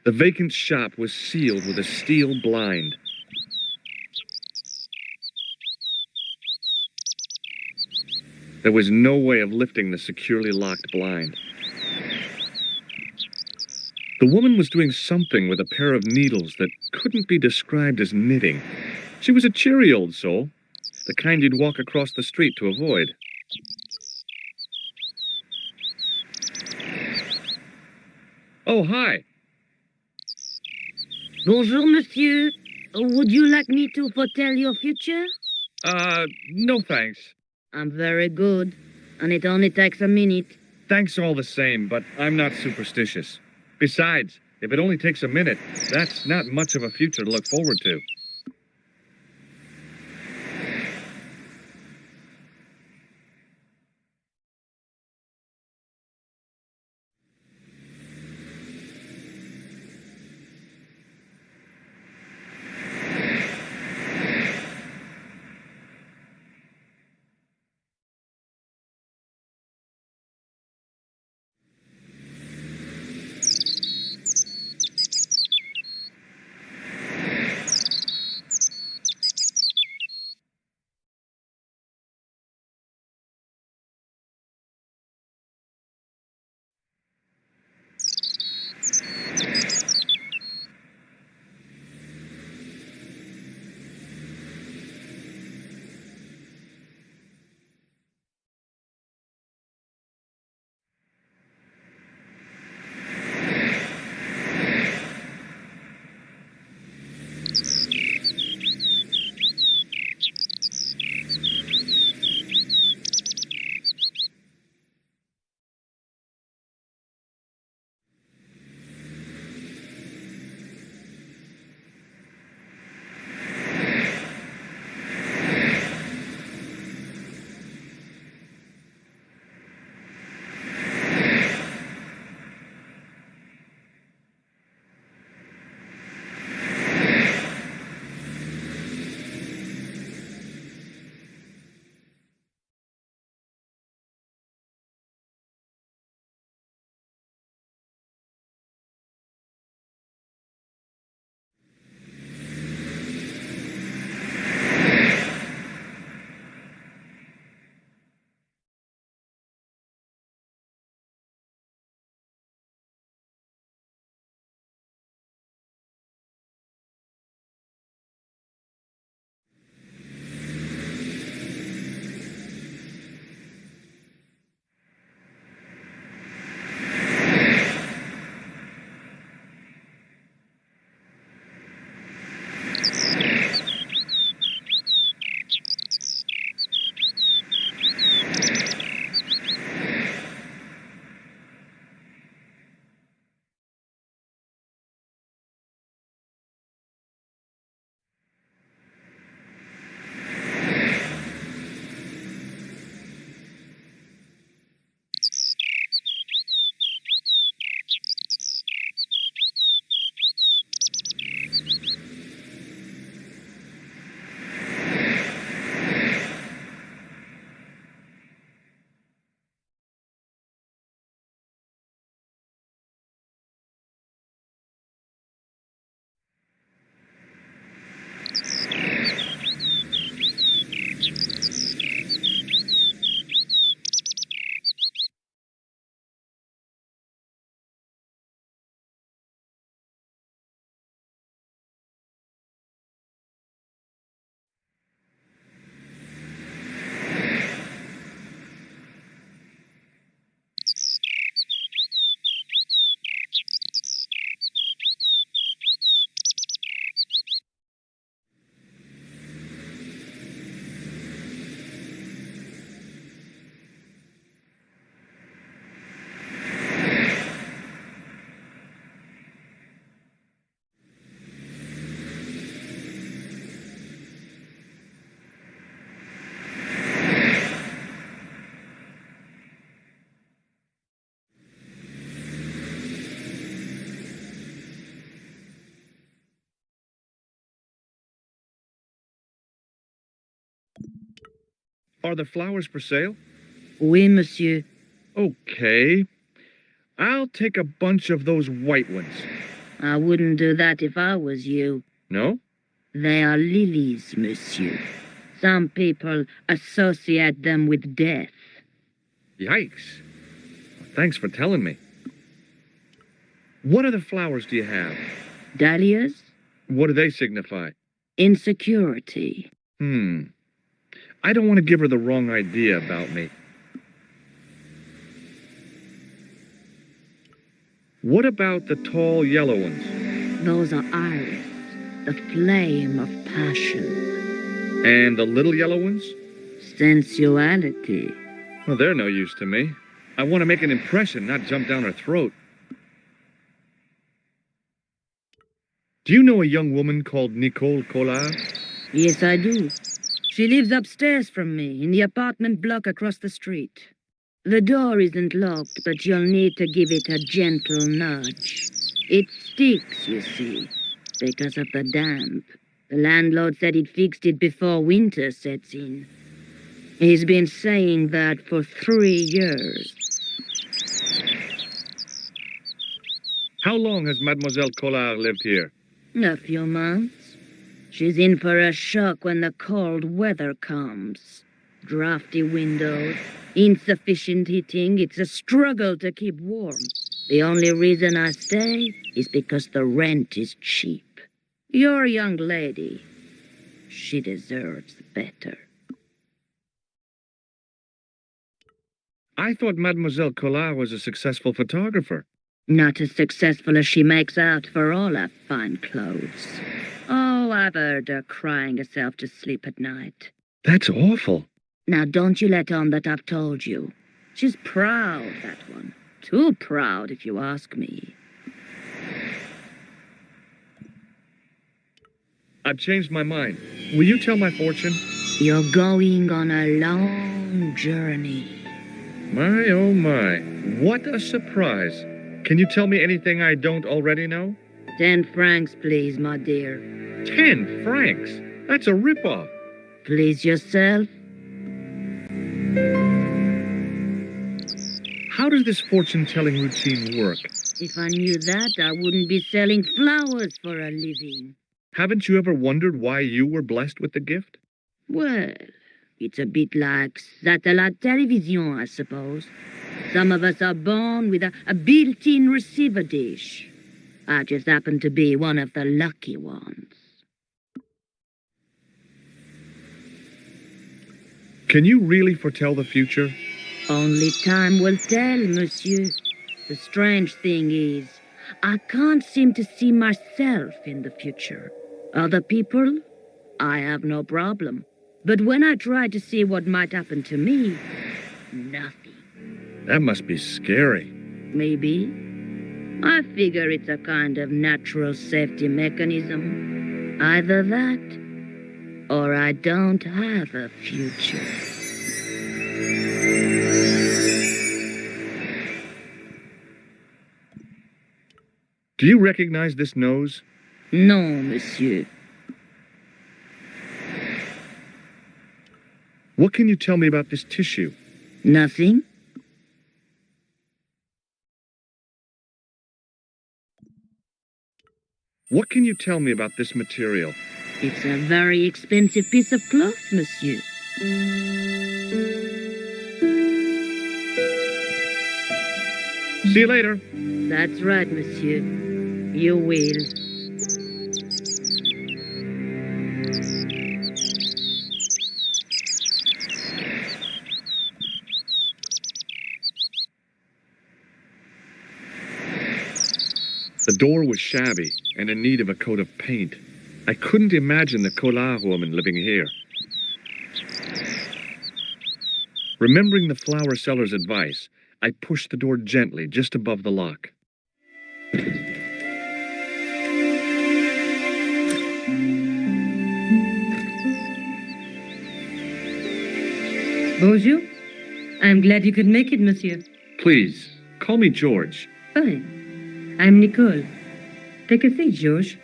The vacant shop was sealed with a steel blind. There was no way of lifting the securely locked blind. The woman was doing something with a pair of needles that couldn't be described as knitting. She was a cheery old soul, the kind you'd walk across the street to avoid. Oh, hi. Bonjour, monsieur. Would you like me to foretell your future? No thanks. I'm very good, and it only takes a minute. Thanks all the same, but I'm not superstitious. Besides, if it only takes a minute, that's not much of a future to look forward to. Are the flowers for sale? Oui, monsieur. Okay. I'll take a bunch of those white ones. I wouldn't do that if I was you. No? They are lilies, monsieur. Some people associate them with death. Yikes. Thanks for telling me. What other flowers do you have? Dahlias? What do they signify? Insecurity. I don't want to give her the wrong idea about me. What about the tall yellow ones? Those are iris, the flame of passion. And the little yellow ones? Sensuality. Well, they're no use to me. I want to make an impression, not jump down her throat. Do you know a young woman called Nicole Collard? Yes, I do. She lives upstairs from me, in the apartment block across the street. The door isn't locked, but you'll need to give it a gentle nudge. It sticks, you see, because of the damp. The landlord said he'd fixed it before winter sets in. He's been saying that for 3 years. How long has Mademoiselle Collard lived here? A few months. She's in for a shock when the cold weather comes. Drafty windows, insufficient heating. It's a struggle to keep warm. The only reason I stay is because the rent is cheap. You're a young lady. She deserves better. I thought Mademoiselle Collard was a successful photographer. Not as successful as she makes out for all her fine clothes. Oh, I've heard her crying herself to sleep at night. That's awful. Now, don't you let on that I've told you. She's proud, that one. Too proud, if you ask me. I've changed my mind. Will you tell my fortune? You're going on a long journey. My, oh my. What a surprise. Can you tell me anything I don't already know? 10 francs, please, my dear. 10 francs? That's a ripoff. Please yourself. How does this fortune-telling routine work? If I knew that, I wouldn't be selling flowers for a living. Haven't you ever wondered why you were blessed with the gift? Well, it's a bit like satellite television, I suppose. Some of us are born with a built-in receiver dish. I just happen to be one of the lucky ones. Can you really foretell the future? Only time will tell, monsieur. The strange thing is, I can't seem to see myself in the future. Other people, I have no problem. But when I try to see what might happen to me, nothing. That must be scary. Maybe. I figure it's a kind of natural safety mechanism. Either that, or I don't have a future. Do you recognize this nose? No, monsieur. What can you tell me about this tissue? Nothing? What can you tell me about this material? It's a very expensive piece of cloth, monsieur. See you later. That's right, monsieur. You will. The door was shabby and in need of a coat of paint. I couldn't imagine the Collard woman living here. Remembering the flower seller's advice, I pushed the door gently just above the lock. Bonjour. I'm glad you could make it, monsieur. Please, call me George. Fine. I'm Nicole. Take a seat, George.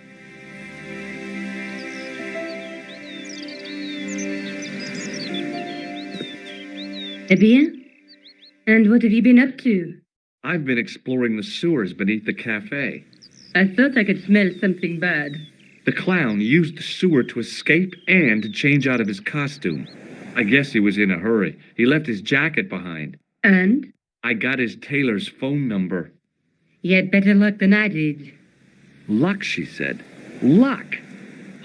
Eh bien? And what have you been up to? I've been exploring the sewers beneath the cafe. I thought I could smell something bad. The clown used the sewer to escape and to change out of his costume. I guess he was in a hurry. He left his jacket behind. And? I got his tailor's phone number. You had better luck than I did. Luck, she said. Luck!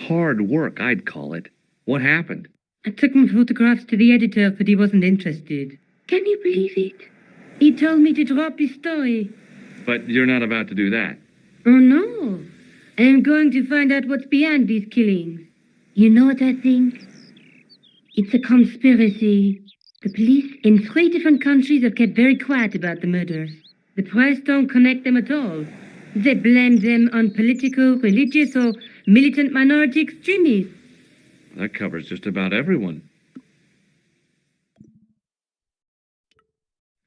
Hard work, I'd call it. What happened? I took my photographs to the editor, but he wasn't interested. Can you believe it? He told me to drop his story. But you're not about to do that. Oh, no. I am going to find out what's behind these killings. You know what I think? It's a conspiracy. The police in 3 different countries have kept very quiet about the murders. The press don't connect them at all. They blame them on political, religious, or militant minority extremists. That covers just about everyone.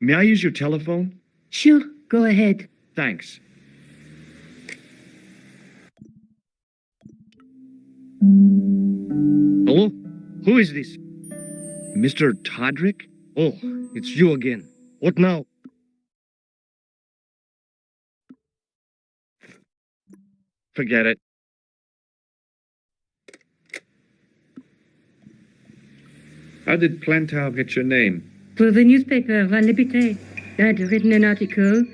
May I use your telephone? Sure, go ahead. Thanks. Hello? Who is this? Mr. Todrick? Oh, it's you again. What now? Forget it. How did Plantar get your name? For the newspaper, La Liberté, I'd written an article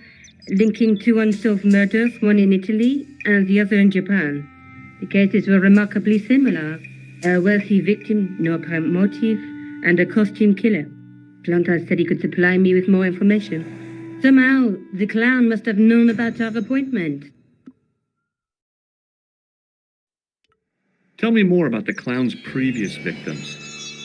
linking 2 unsolved murders, one in Italy and the other in Japan. The cases were remarkably similar. A wealthy victim, no apparent motive, and a costume killer. Plantar said he could supply me with more information. Somehow, the clown must have known about our appointment. Tell me more about the clown's previous victims.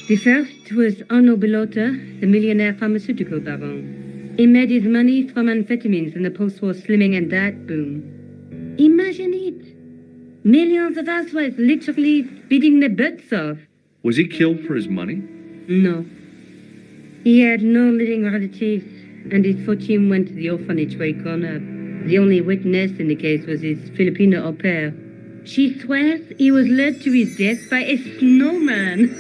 The first was Arno Bellotta, the millionaire pharmaceutical baron. He made his money from amphetamines in the post-war slimming and diet boom. Imagine it. Millions of housewives literally speeding their butts off. Was he killed for his money? No. He had no living relatives, and his fortune went to the orphanage where he grew up. The only witness in the case was his Filipino au pair. She swears he was led to his death by a snowman.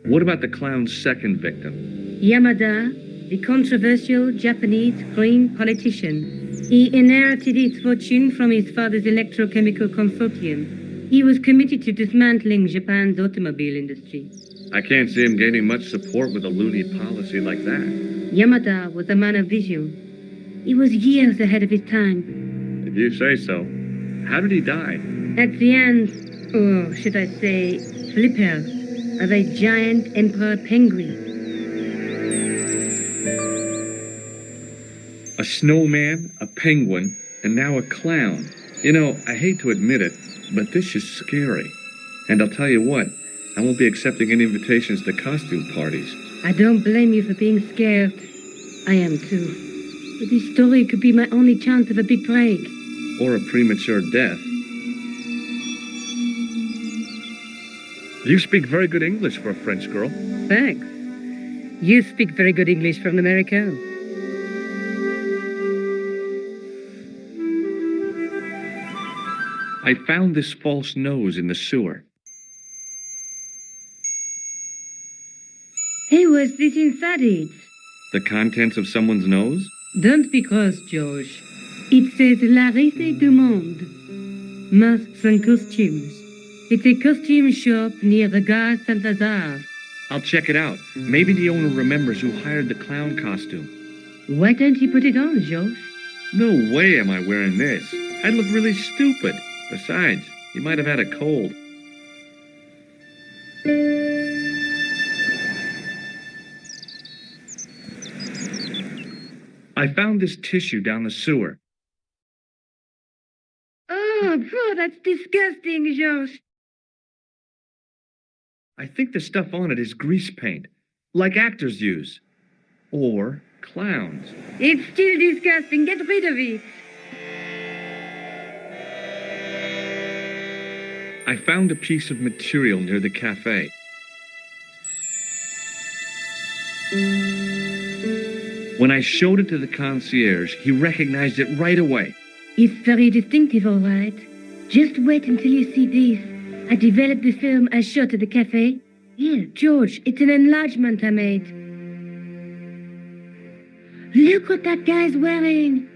What about the clown's second victim? Yamada, the controversial Japanese green politician. He inherited his fortune from his father's electrochemical consortium. He was committed to dismantling Japan's automobile industry. I can't see him gaining much support with a loony policy like that. Yamada was a man of vision. He was years ahead of his time. If you say so. How did he die? At the end, or should I say, flippers, of a giant emperor penguin. A snowman, a penguin, and now a clown. You know, I hate to admit it, but this is scary. And I'll tell you what, I won't be accepting any invitations to costume parties. I don't blame you for being scared. I am too. But this story could be my only chance of a big break. Or a premature death. You speak very good English for a French girl. Thanks. You speak very good English from America. I found this false nose in the sewer. Hey, what's this inside it? The contents of someone's nose? Don't be cross, George. It says La Risée du Monde. Masks and costumes. It's a costume shop near the Gare Saint-Lazare. I'll check it out. Maybe the owner remembers who hired the clown costume. Why don't you put it on, George? No way am I wearing this. I'd look really stupid. Besides, you might have had a cold. I found this tissue down the sewer. Oh, that's disgusting, George. I think the stuff on it is grease paint, like actors use. Or clowns. It's still disgusting. Get rid of it. I found a piece of material near the cafe. When I showed it to the concierge, he recognized it right away. It's very distinctive, all right. Just wait until you see this. I developed the film I shot at the cafe. Here, George, it's an enlargement I made. Look what that guy's wearing.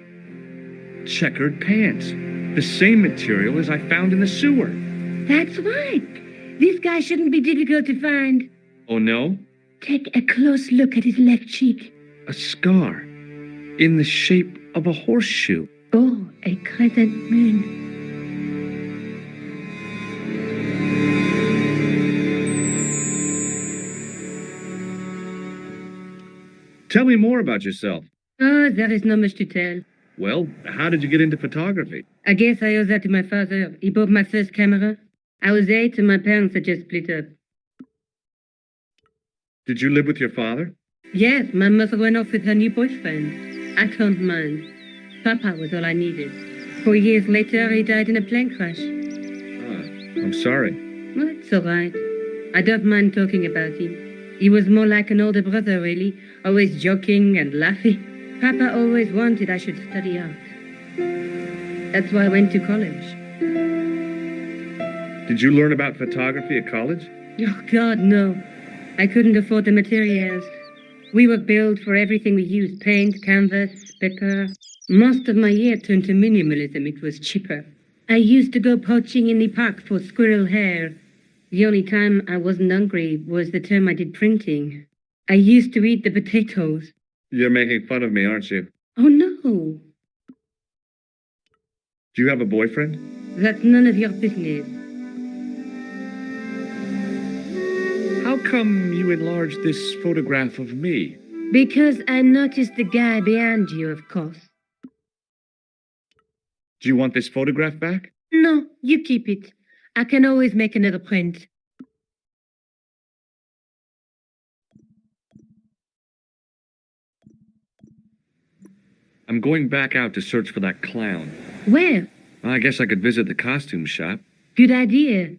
Checkered pants. The same material as I found in the sewer. That's right. This guy shouldn't be difficult to find. Oh no? Take a close look at his left cheek. A scar. In the shape of a horseshoe. Oh, a crescent moon. Tell me more about yourself. Oh, there is not much to tell. Well, how did you get into photography? I guess I owe that to my father. He bought my first camera. I was 8 and my parents had just split up. Did you live with your father? Yes, my mother went off with her new boyfriend. I don't mind. Papa was all I needed. 4 years later, he died in a plane crash. I'm sorry. Well, it's all right. I don't mind talking about him. He was more like an older brother, really, always joking and laughing. Papa always wanted I should study art. That's why I went to college. Did you learn about photography at college? Oh, God, no. I couldn't afford the materials. We were billed for everything we used, paint, canvas, paper. Most of my year turned to minimalism. It was cheaper. I used to go poaching in the park for squirrel hair. The only time I wasn't hungry was the term I did printing. I used to eat the potatoes. You're making fun of me, aren't you? Oh, no. Do you have a boyfriend? That's none of your business. How come you enlarged this photograph of me? Because I noticed the guy behind you, of course. Do you want this photograph back? No, you keep it. I can always make another print. I'm going back out to search for that clown. Where? I guess I could visit the costume shop. Good idea.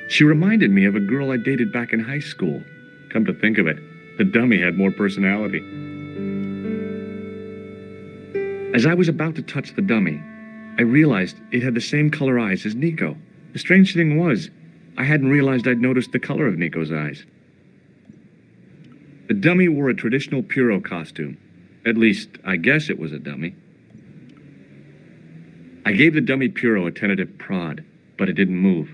She reminded me of a girl I dated back in high school. Come to think of it, the dummy had more personality. As I was about to touch the dummy, I realized it had the same color eyes as Nico. The strange thing was, I hadn't realized I'd noticed the color of Nico's eyes. The dummy wore a traditional Puro costume. At least, I guess it was a dummy. I gave the dummy Puro a tentative prod, but it didn't move.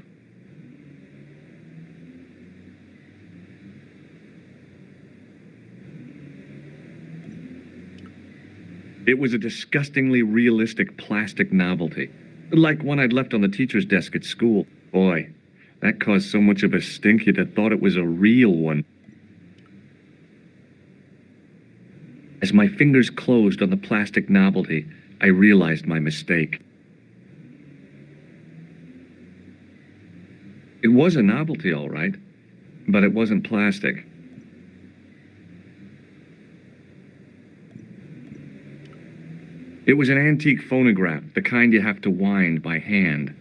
It was a disgustingly realistic plastic novelty, like one I'd left on the teacher's desk at school. Boy, that caused so much of a stink you'd have thought it was a real one. As my fingers closed on the plastic novelty, I realized my mistake. It was a novelty, all right, but it wasn't plastic. It was an antique phonograph, the kind you have to wind by hand.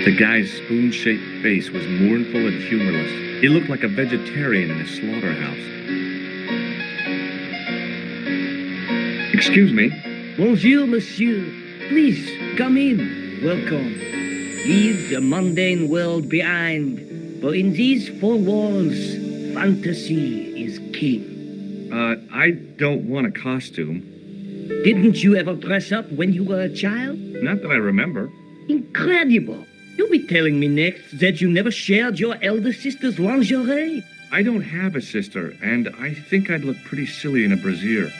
The guy's spoon-shaped face was mournful and humorless. He looked like a vegetarian in a slaughterhouse. Excuse me. Bonjour, monsieur. Please, come in. Welcome. Leave the mundane world behind, for in these four walls, fantasy is king. I don't want a costume. Didn't you ever dress up when you were a child? Not that I remember. Incredible. You'll be telling me next that you never shared your elder sister's lingerie. I don't have a sister, and I think I'd look pretty silly in a brassiere.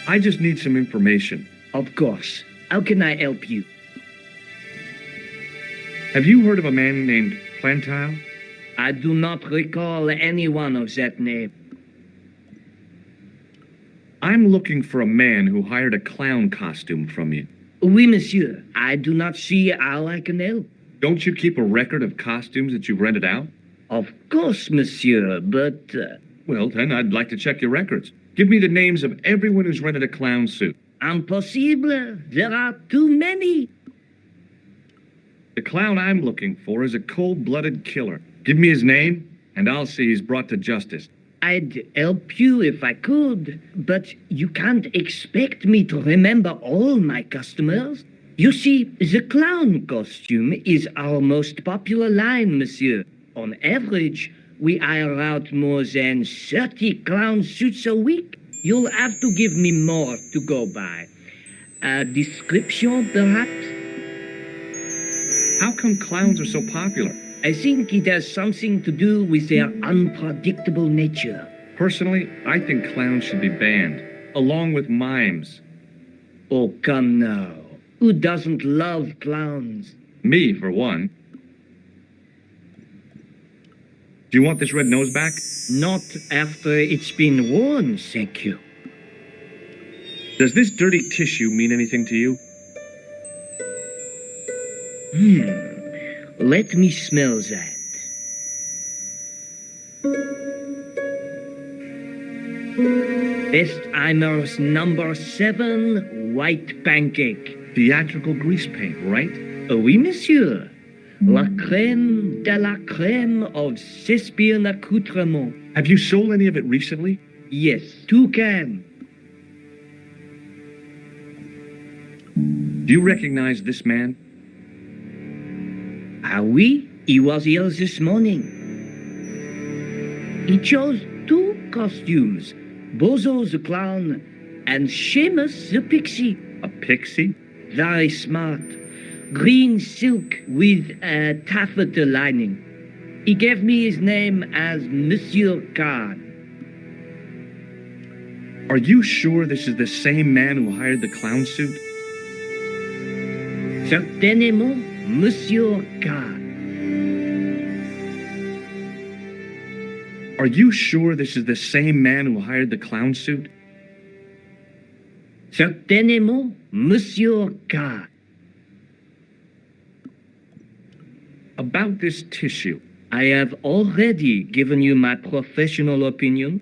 I just need some information. Of course. How can I help you? Have you heard of a man named Plantile? I do not recall anyone of that name. I'm looking for a man who hired a clown costume from you. Oui, monsieur. I do not see how I can help. Don't you keep a record of costumes that you've rented out? Of course, monsieur, but... Well, then I'd like to check your records. Give me the names of everyone who's rented a clown suit. impossible. There are too many. The clown I'm looking for is a cold-blooded killer. Give me his name, and I'll see he's brought to justice. I'd help you if I could, but you can't expect me to remember all my customers. You see, the clown costume is our most popular line, monsieur. On average, we hire out more than 30 clown suits a week. You'll have to give me more to go by. A description, perhaps? How come clowns are so popular? I think it has something to do with their unpredictable nature. Personally, I think clowns should be banned, along with mimes. Oh, come now. Who doesn't love clowns? Me, for one. Do you want this red nose back? Not after it's been worn, thank you. Does this dirty tissue mean anything to you? Let me smell that. Bestheimer's number 7 white pancake. Theatrical grease paint, right? Oui, monsieur. La crème de la crème of Thespian accoutrement. Have you sold any of it recently? Yes, 2 cans. Do you recognize this man? Ah oui, he was here this morning. He chose 2 costumes, Bozo the clown and Seamus the pixie. A pixie? Very smart. Green silk with a taffeta lining. He gave me his name as Monsieur Card. Are you sure this is the same man who hired the clown suit? Certainement, Monsieur Card. Are you sure this is the same man who hired the clown suit? Certainement, Monsieur Card. About this tissue. I have already given you my professional opinion.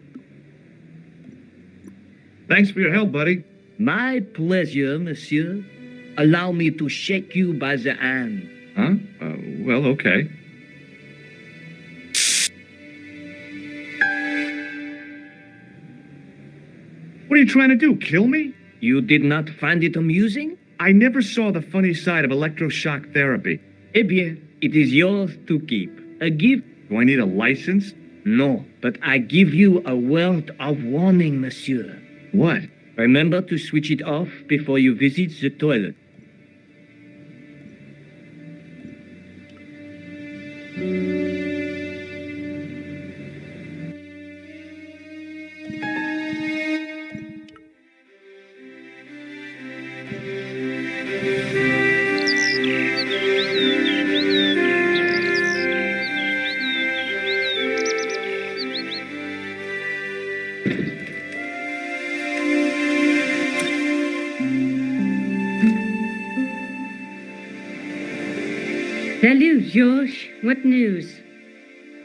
Thanks for your help, buddy. My pleasure, monsieur. Allow me to shake you by the hand. Huh? Well, okay. What are you trying to do, kill me? You did not find it amusing? I never saw the funny side of electroshock therapy. Eh bien, it is yours to keep. A gift? Do I need a license? No, but I give you a word of warning, monsieur. What? Remember to switch it off before you visit the toilet. Salut, George. What news?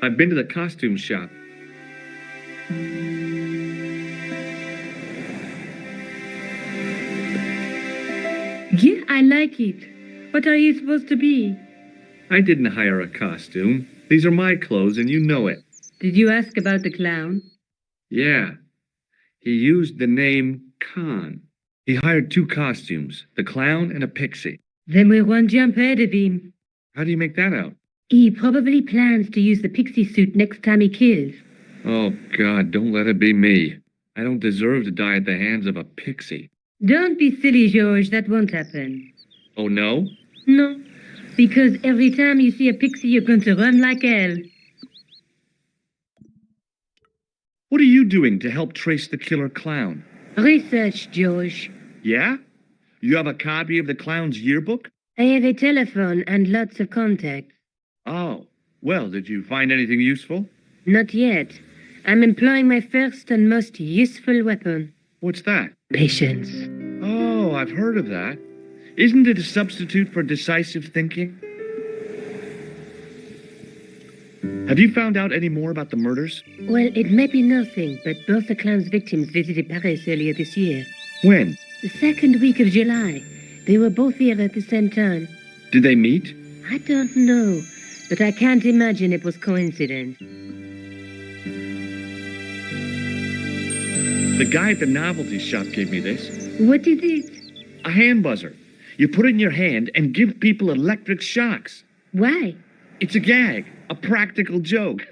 I've been to the costume shop. Yeah, I like it. What are you supposed to be? I didn't hire a costume. These are my clothes, and you know it. Did you ask about the clown? Yeah. He used the name Khan. He hired 2 costumes, the clown and a pixie. Then we're one jump ahead of him. How do you make that out? He probably plans to use the pixie suit next time he kills. Oh, God, don't let it be me. I don't deserve to die at the hands of a pixie. Don't be silly, George. That won't happen. Oh, no? No, because every time you see a pixie, you're going to run like hell. What are you doing to help trace the killer clown? Research, George. Yeah? You have a copy of the clown's yearbook? I have a telephone and lots of contacts. Oh, Well, did you find anything useful? Not yet. I'm employing my first and most useful weapon. What's that? Patience. Oh, I've heard of that. Isn't it a substitute for decisive thinking? Have you found out any more about the murders? Well, it may be nothing, but both the clown's victims visited Paris earlier this year. When? The second week of July. They were both here at the same time. Did they meet? I don't know, but I can't imagine it was coincidence. The guy at the novelty shop gave me this. What is it? A hand buzzer. You put it in your hand and give people electric shocks. Why? It's a gag, a practical joke.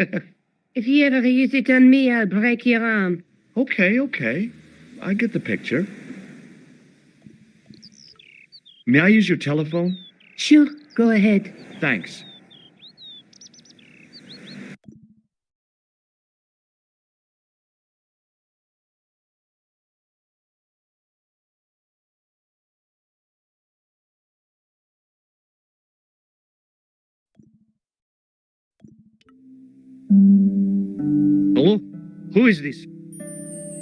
If you ever use it on me, I'll break your arm. Okay. I get the picture. May I use your telephone? Sure, go ahead. Thanks. Hello? Who is this?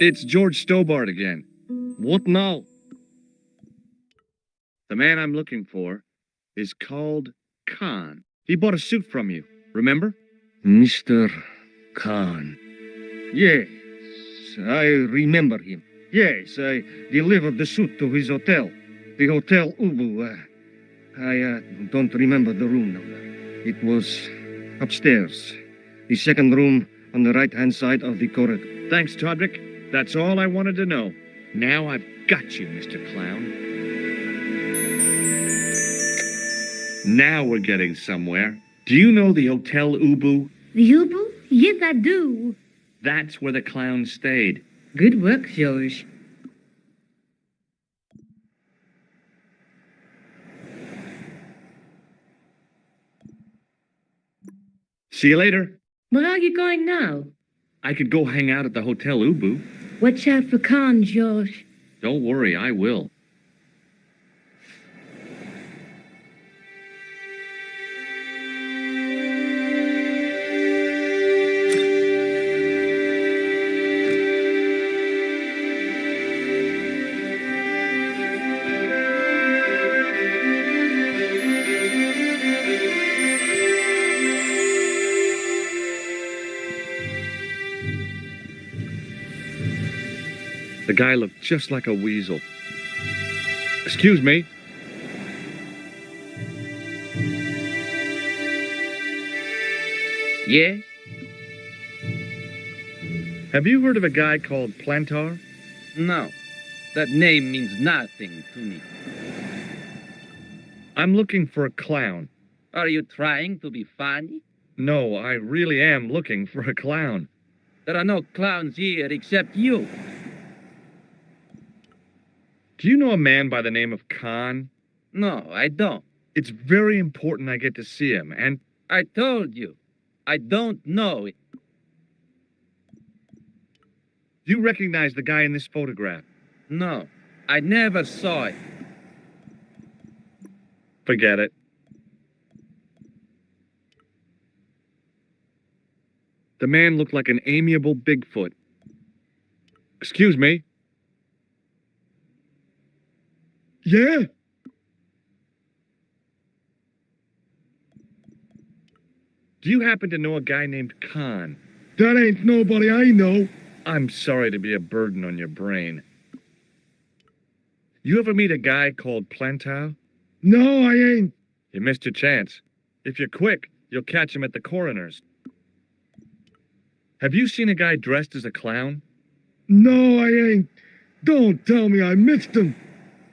It's George Stobart again. What now? The man I'm looking for is called Khan. He bought a suit from you, remember? Mr. Khan. Yes, I remember him. Yes, I delivered the suit to his hotel. The Hotel Ubu. I don't remember the room number. It was upstairs. The second room on the right-hand side of the corridor. Thanks, Todrick. That's all I wanted to know. Now I've got you, Mr. Clown. Now we're getting somewhere. Do you know the Hotel Ubu? The Ubu? Yes, I do. That's where the clown stayed. Good work, George. See you later. Where are you going now? I could go hang out at the Hotel Ubu. Watch out for Khan, George. Don't worry, I will. The guy looked just like a weasel. Excuse me. Yes? Have you heard of a guy called Plantar? No. That name means nothing to me. I'm looking for a clown. Are you trying to be funny? No, I really am looking for a clown. There are no clowns here except you. Do you know a man by the name of Khan? No, I don't. It's very important I get to see him, and I told you. I don't know it. do you recognize the guy in this photograph? No, I never saw it. Forget it. The man looked like an amiable Bigfoot. Excuse me? Yeah? Do you happen to know a guy named Khan? That ain't nobody I know. I'm sorry to be a burden on your brain. You ever meet a guy called Plantar? No, I ain't. You missed your chance. If you're quick, you'll catch him at the coroner's. Have you seen a guy dressed as a clown? No, I ain't. Don't tell me I missed him.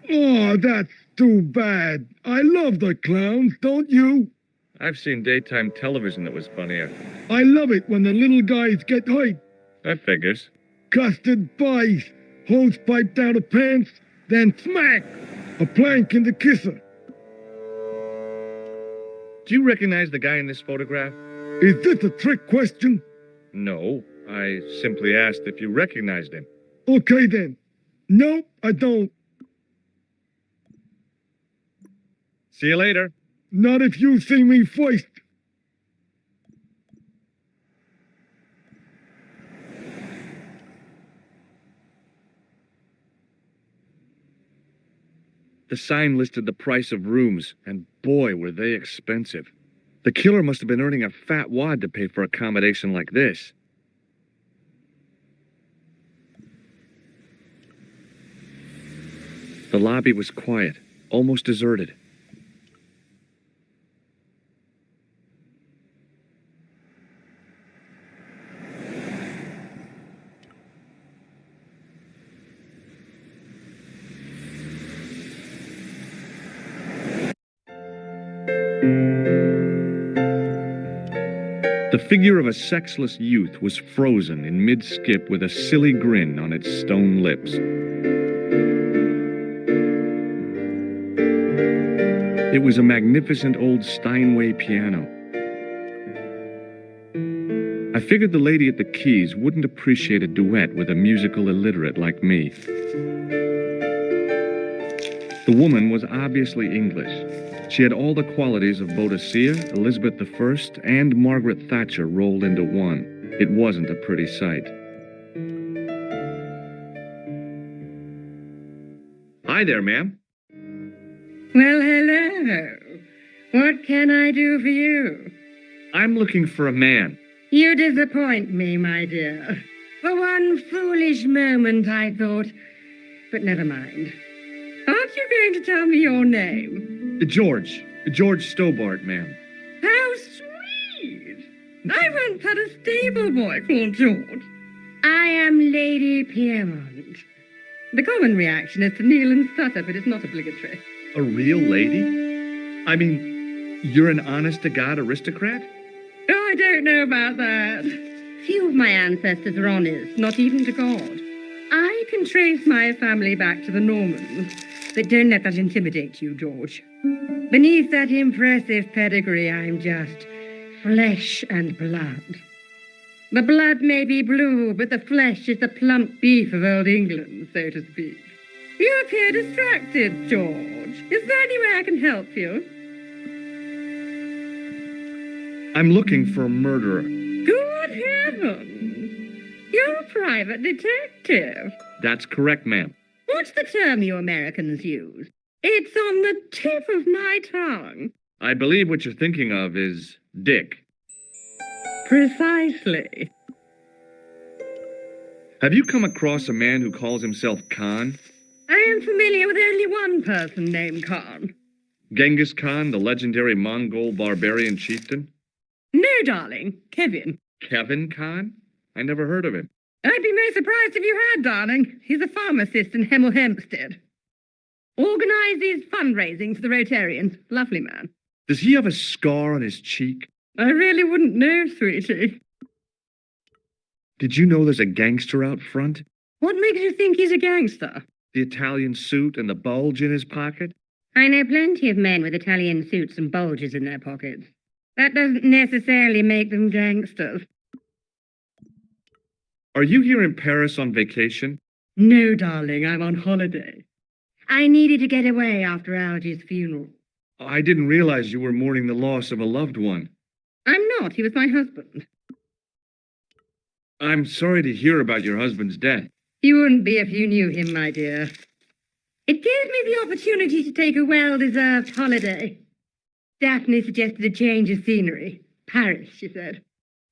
Oh, that's too bad. I love the clowns, don't you? I've seen daytime television that was funnier. I love it when the little guys get hyped. That figures. Custard pies, hose pipe down the pants, then smack! A plank in the kisser. Do you recognize the guy in this photograph? Is this a trick question? No, I simply asked if you recognized him. Okay then. No, I don't. See you later. Not if you see me first. The sign listed the price of rooms, and boy, were they expensive. The killer must have been earning a fat wad to pay for accommodation like this. The lobby was quiet, almost deserted. The figure of a sexless youth was frozen in mid-skip with a silly grin on its stone lips. It was a magnificent old Steinway piano. I figured the lady at the keys wouldn't appreciate a duet with a musical illiterate like me. The woman was obviously English. She had all the qualities of Boadicea, Elizabeth I, and Margaret Thatcher rolled into one. It wasn't a pretty sight. Hi there, ma'am. Well, hello. What can I do for you? I'm looking for a man. You disappoint me, my dear. For one foolish moment, I thought. But never mind. Aren't you going to tell me your name? George Stobart, ma'am. How sweet! I once had a stable boy called George. I am Lady Piermont. The common reaction is to kneel and stutter, but it's not obligatory. A real lady? I mean, you're an honest-to-God aristocrat? Oh, I don't know about that. Few of my ancestors are honest, not even to God. I can trace my family back to the Normans, but don't let that intimidate you, George. Beneath that impressive pedigree, I'm just flesh and blood. The blood may be blue, but the flesh is the plump beef of old England, so to speak. You appear distracted, George. Is there any way I can help you? I'm looking for a murderer. Good heavens! You're a private detective. That's correct, ma'am. What's the term you Americans use? It's on the tip of my tongue. I believe what you're thinking of is Dick. Precisely. Have you come across a man who calls himself Khan? I am familiar with only one person named Khan. Genghis Khan, the legendary Mongol barbarian chieftain? No, darling. Kevin. Kevin Khan? I never heard of him. I'd be most surprised if you had, darling. He's a pharmacist in Hemel Hempstead. Organizes fundraising for the Rotarians. Lovely man. Does he have a scar on his cheek? I really wouldn't know, sweetie. Did you know there's a gangster out front? What makes you think he's a gangster? The Italian suit and the bulge in his pocket? I know plenty of men with Italian suits and bulges in their pockets. That doesn't necessarily make them gangsters. Are you here in Paris on vacation? No, darling, I'm on holiday. I needed to get away after Algy's funeral. I didn't realize you were mourning the loss of a loved one. I'm not. He was my husband. I'm sorry to hear about your husband's death. You wouldn't be if you knew him, my dear. It gave me the opportunity to take a well-deserved holiday. Daphne suggested a change of scenery. Paris, she said.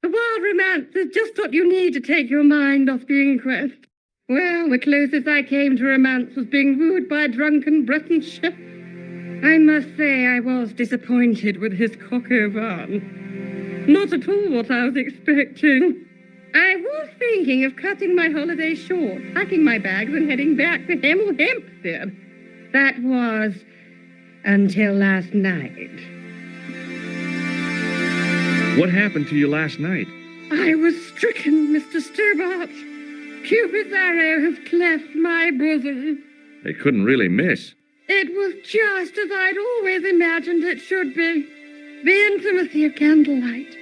The wild romance is just what you need to take your mind off the inquest. Well, the closest I came to romance was being wooed by a drunken Breton chef. I must say I was disappointed with his coq au vin. Not at all what I was expecting. I was thinking of cutting my holiday short, packing my bags and heading back to Hemel Hempstead. That was until last night. What happened to you last night? I was stricken, Mr. Stobart. Cupid's arrow has cleft my bosom. They couldn't really miss. It was just as I'd always imagined it should be. The intimacy of candlelight,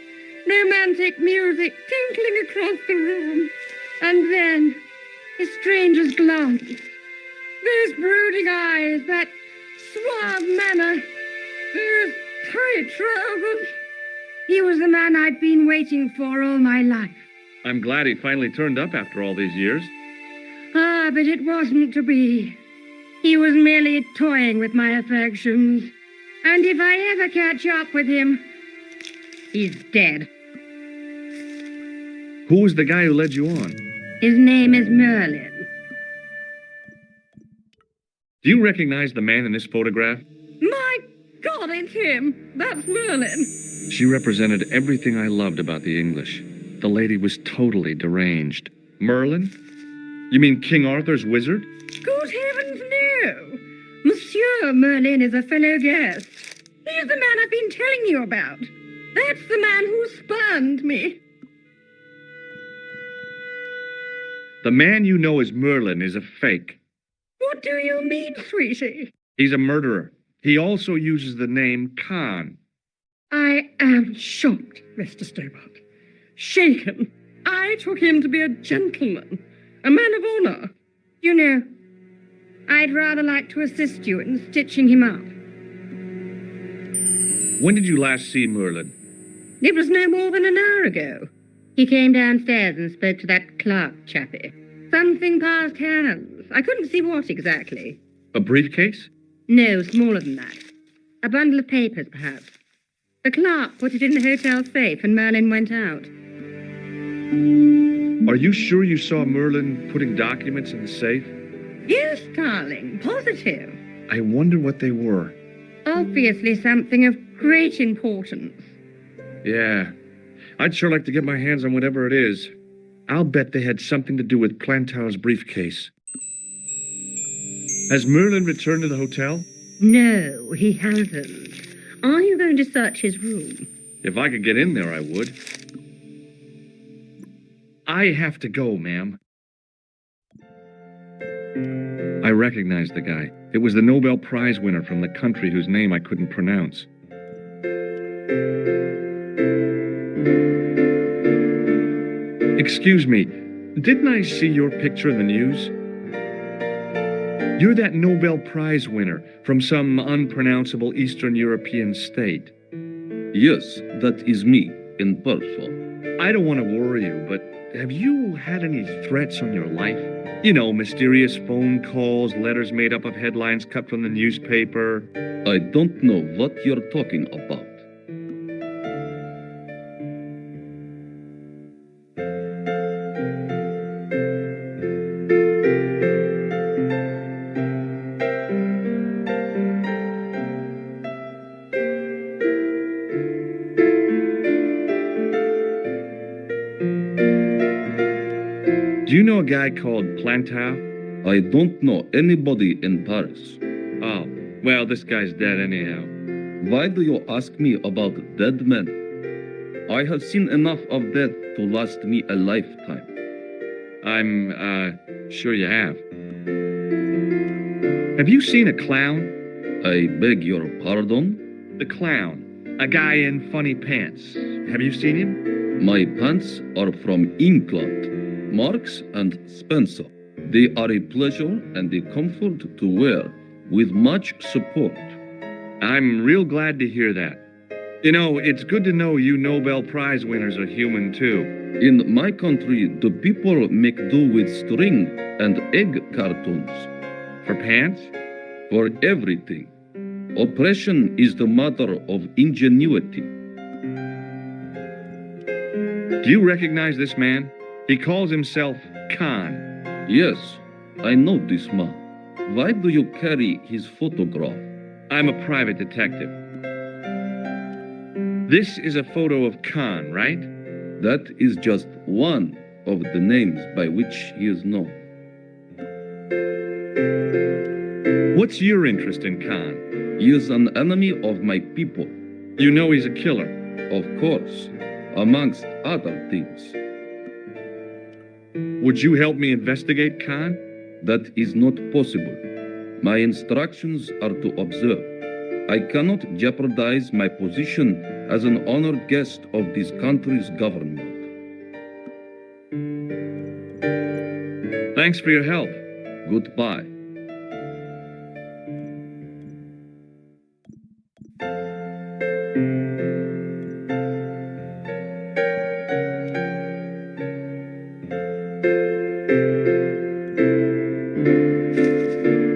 romantic music tinkling across the room, and then a stranger's glance. Those brooding eyes, that suave manner, those tight trousers. He was the man I'd been waiting for all my life. I'm glad he finally turned up after all these years. Ah, but it wasn't to be. He was merely toying with my affections. And if I ever catch up with him, he's dead. Who was the guy who led you on? His name is Merlin. Do you recognize the man in this photograph? My God, it's him. That's Merlin. She represented everything I loved about the English. The lady was totally deranged. Merlin? You mean King Arthur's wizard? Good heavens, no. Monsieur Merlin is a fellow guest. He's the man I've been telling you about. That's the man who spurned me. The man you know as Merlin is a fake. What do you mean, sweetie? He's a murderer. He also uses the name Khan. I am shocked, Mr. Stobart. Shaken. I took him to be a gentleman, a man of honor. You know, I'd rather like to assist you in stitching him up. When did you last see Merlin? It was no more than an hour ago. He came downstairs and spoke to that clerk chappie. Something passed hands. I couldn't see what exactly. A briefcase? No, smaller than that. A bundle of papers, perhaps. The clerk put it in the hotel safe and Merlin went out. Are you sure you saw Merlin putting documents in the safe? Yes, darling, positive. I wonder what they were. Obviously something of great importance. Yeah. I'd sure like to get my hands on whatever it is. I'll bet they had something to do with Plantow's briefcase. Has Merlin returned to the hotel? No, he hasn't. Are you going to search his room? If I could get in there, I would. I have to go, ma'am. I recognized the guy. It was the Nobel Prize winner from the country whose name I couldn't pronounce. Excuse me, didn't I see your picture in the news? You're that Nobel Prize winner from some unpronounceable Eastern European state. Yes, that is me, in person. I don't want to worry you, but have you had any threats on your life? You know, mysterious phone calls, letters made up of headlines cut from the newspaper. I don't know what you're talking about. Do you know a guy called Plantow? I don't know anybody in Paris. Oh, well, this guy's dead anyhow. Why do you ask me about dead men? I have seen enough of death to last me a lifetime. I'm, sure you have. Have you seen a clown? I beg your pardon? The clown. A guy in funny pants. Have you seen him? My pants are from England. Marks and Spencer. They are a pleasure and a comfort to wear, with much support. I'm real glad to hear that. You know, it's good to know you Nobel Prize winners are human too. In my country, the people make do with string and egg cartoons. For pants? For everything. Oppression is the mother of ingenuity. Do you recognize this man? He calls himself Khan. Yes, I know this man. Why do you carry his photograph? I'm a private detective. This is a photo of Khan, right? That is just one of the names by which he is known. What's your interest in Khan? He is an enemy of my people. You know he's a killer. Of course, amongst other things. Would you help me investigate Khan? That is not possible. My instructions are to observe. I cannot jeopardize my position as an honored guest of this country's government. Thanks for your help. Goodbye.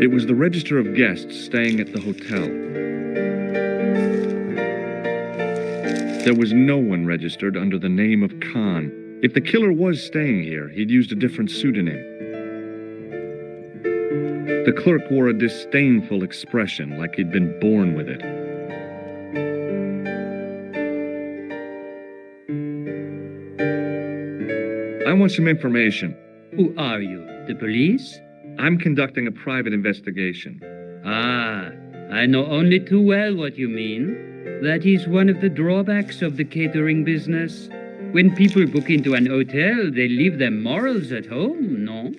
It was the register of guests staying at the hotel. There was no one registered under the name of Khan. If the killer was staying here, he'd used a different pseudonym. The clerk wore a disdainful expression, like he'd been born with it. I want some information. Who are you? The police? I'm conducting a private investigation. Ah, I know only too well what you mean. That is one of the drawbacks of the catering business. When people book into an hotel, they leave their morals at home, no?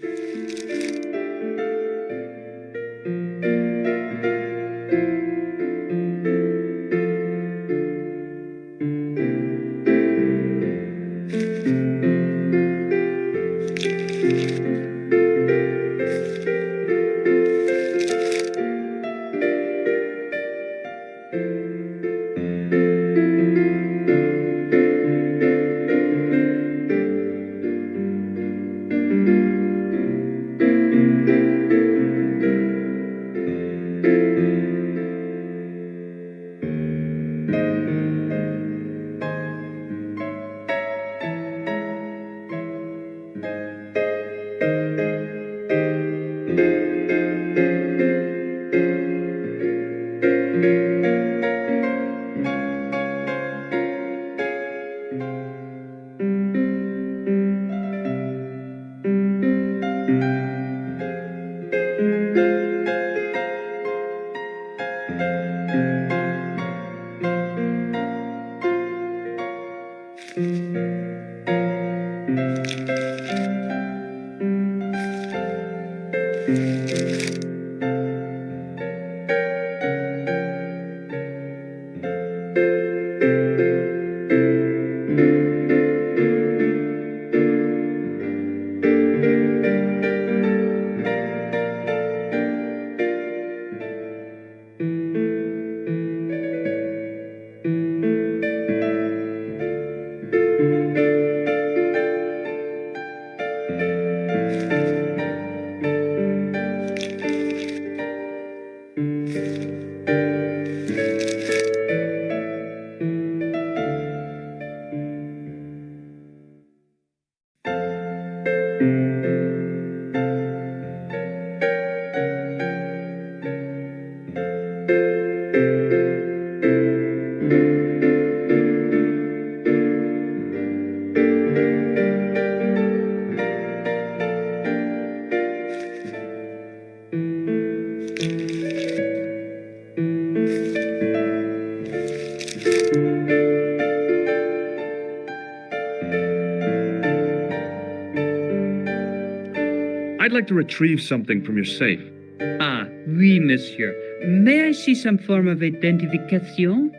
I'd like to retrieve something from your safe. Ah, oui, monsieur. May I see some form of identification?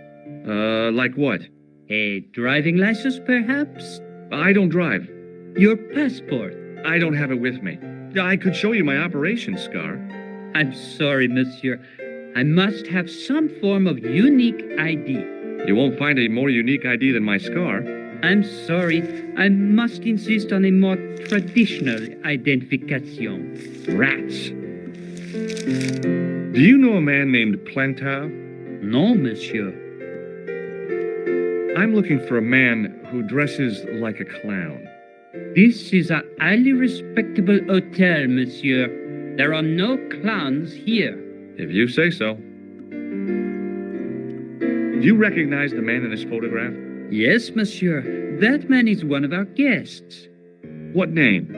Like what? A driving license, perhaps? I don't drive. Your passport? I don't have it with me. I could show you my operation scar. I'm sorry, monsieur. I must have some form of unique ID. You won't find a more unique ID than my scar. I'm sorry. I must insist on a more traditional identification. Rats. Do you know a man named Plantar? No, monsieur. I'm looking for a man who dresses like a clown. This is a highly respectable hotel, monsieur. There are no clowns here. If you say so. Do you recognize the man in this photograph? Yes, monsieur. That man is one of our guests. What name?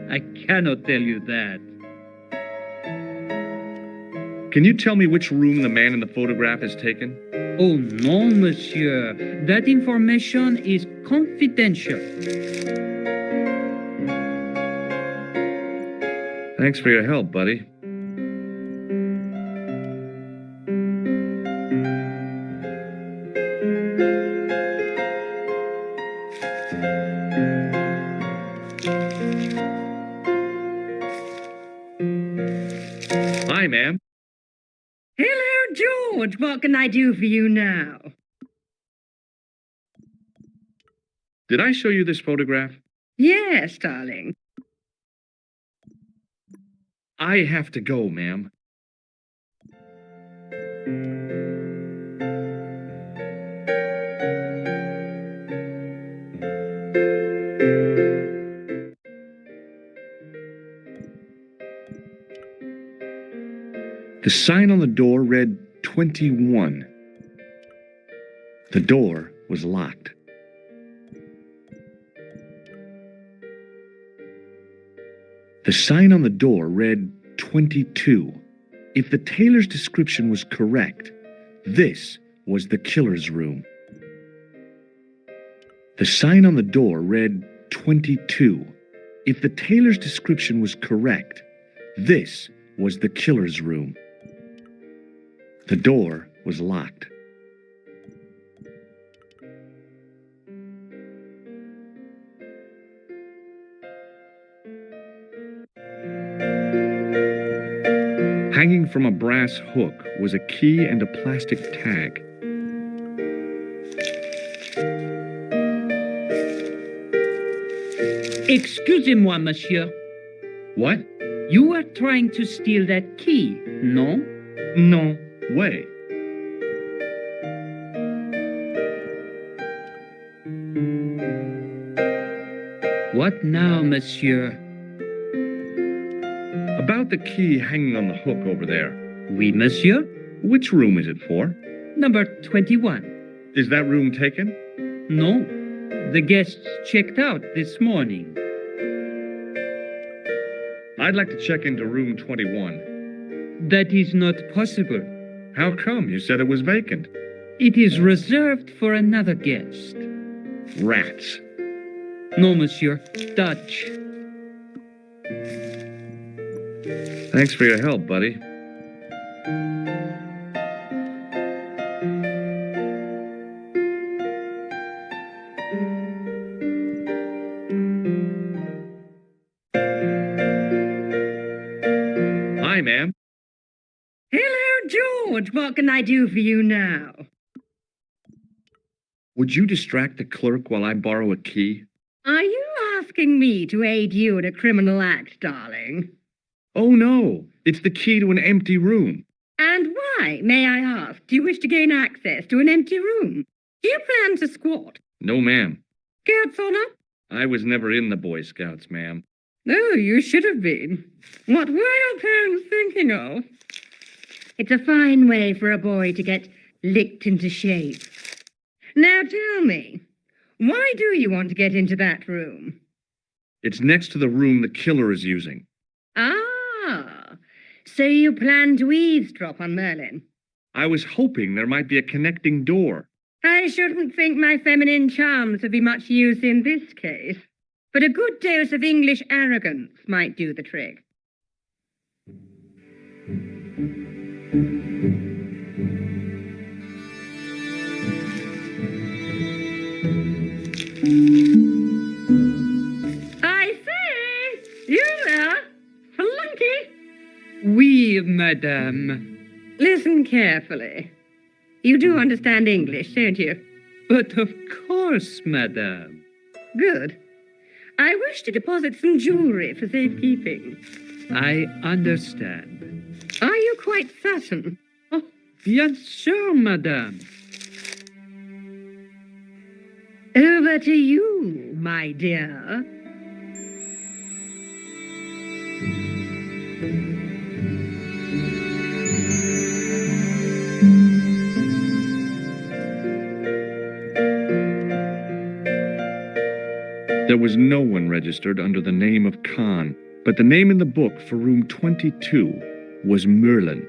I cannot tell you that. Can you tell me which room the man in the photograph has taken? Oh, no, monsieur. That information is confidential. Thanks for your help, buddy. Hi, ma'am. Hello, George. What can I do for you now? Did I show you this photograph? Yes, darling. I have to go, ma'am. The sign on the door read 21. The door was locked. The sign on the door read 22. If the tailor's description was correct, this was the killer's room. The sign on the door read 22. If the tailor's description was correct, this was the killer's room. The door was locked. Hanging from a brass hook was a key and a plastic tag. Excusez-moi, monsieur. What? You are trying to steal that key, no? No way. What now, monsieur? About the key hanging on the hook over there. Oui, monsieur. Which room is it for? Number 21. Is that room taken? No. The guests checked out this morning. I'd like to check into room 21. That is not possible. How come? You said it was vacant. It is reserved for another guest. Rats. No, monsieur. Dutch. Thanks for your help, buddy. Hi, ma'am. Hello, George. What can I do for you now? Would you distract the clerk while I borrow a key? Are you asking me to aid you in a criminal act, darling? Oh, no. It's the key to an empty room. And why, may I ask, do you wish to gain access to an empty room? Do you plan to squat? No, ma'am. Scouts on up? I was never in the Boy Scouts, ma'am. Oh, you should have been. What were your parents thinking of? It's a fine way for a boy to get licked into shape. Now tell me, why do you want to get into that room? It's next to the room the killer is using. Ah, so you plan to eavesdrop on Merlin? I was hoping there might be a connecting door. I shouldn't think my feminine charms would be much use in this case, but a good dose of English arrogance might do the trick. I say, you there, flunky? Oui, madame. Listen carefully. You do understand English, don't you? But of course, madame. Good. I wish to deposit some jewelry for safekeeping. I understand. Are you quite certain? Oh, bien sûr, madame. Over to you, my dear. There was no one registered under the name of Khan, but the name in the book for room 22 was Merlin.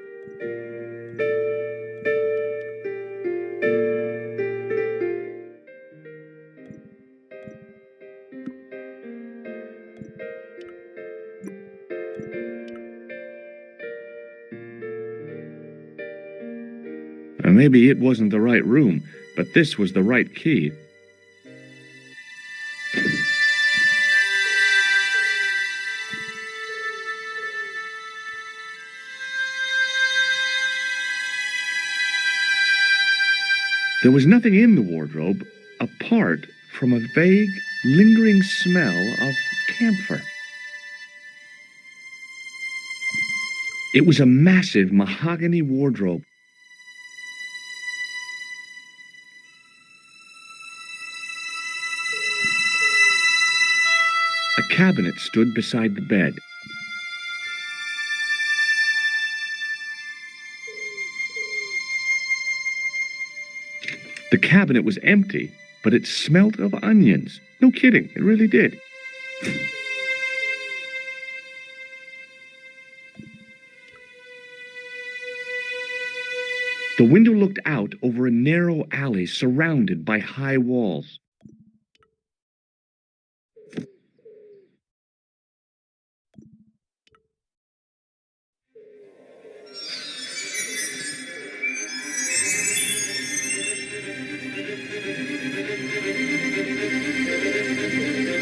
Maybe it wasn't the right room, but this was the right key. There was nothing in the wardrobe apart from a vague, lingering smell of camphor. It was a massive mahogany wardrobe. A cabinet stood beside the bed. The cabinet was empty, but it smelt of onions. No kidding, it really did. The window looked out over a narrow alley surrounded by high walls.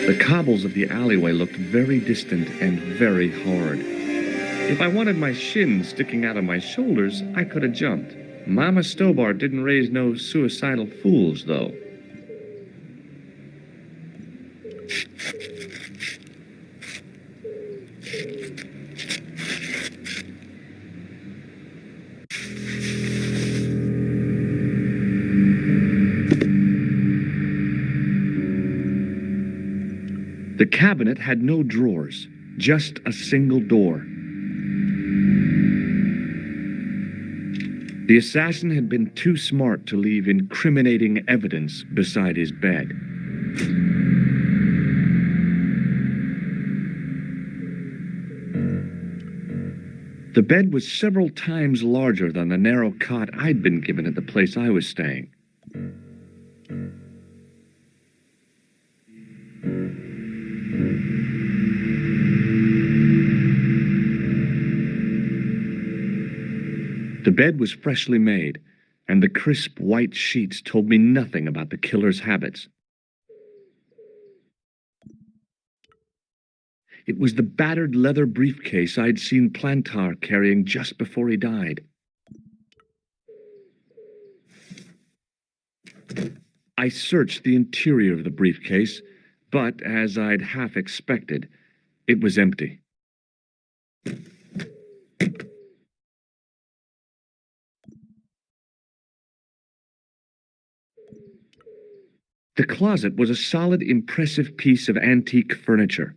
The cobbles of the alleyway looked very distant and very hard. If I wanted my shins sticking out of my shoulders, I could have jumped. Mama Stobart didn't raise no suicidal fools, though. The cabinet had no drawers, just a single door. The assassin had been too smart to leave incriminating evidence beside his bed. The bed was several times larger than the narrow cot I'd been given at the place I was staying. The bed was freshly made, and the crisp white sheets told me nothing about the killer's habits. It was the battered leather briefcase I'd seen Plantar carrying just before he died. I searched the interior of the briefcase, but as I'd half expected, it was empty. The closet was a solid, impressive piece of antique furniture.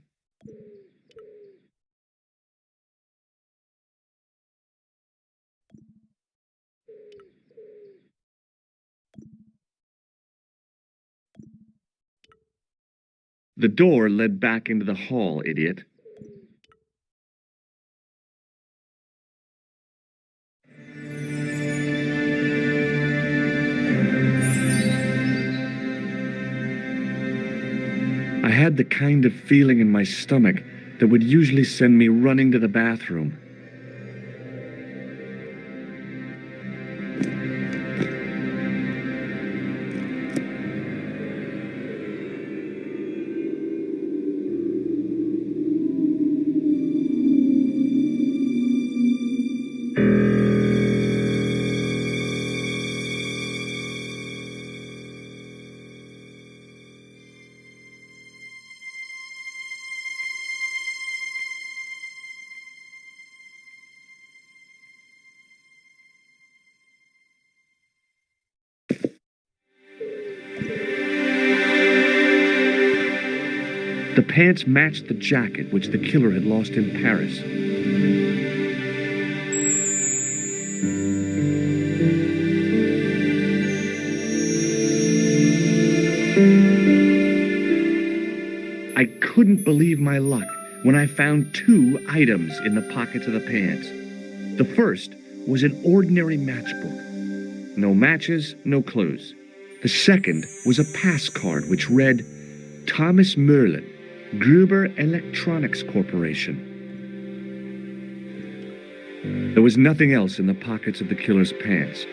The door led back into the hall, idiot. I had the kind of feeling in my stomach that would usually send me running to the bathroom. The pants matched the jacket which the killer had lost in Paris. I couldn't believe my luck when I found two items in the pockets of the pants. The first was an ordinary matchbook. No matches, no clues. The second was a pass card which read, Thomas Merlin, Gruber Electronics Corporation. There was nothing else in the pockets of the killer's pants.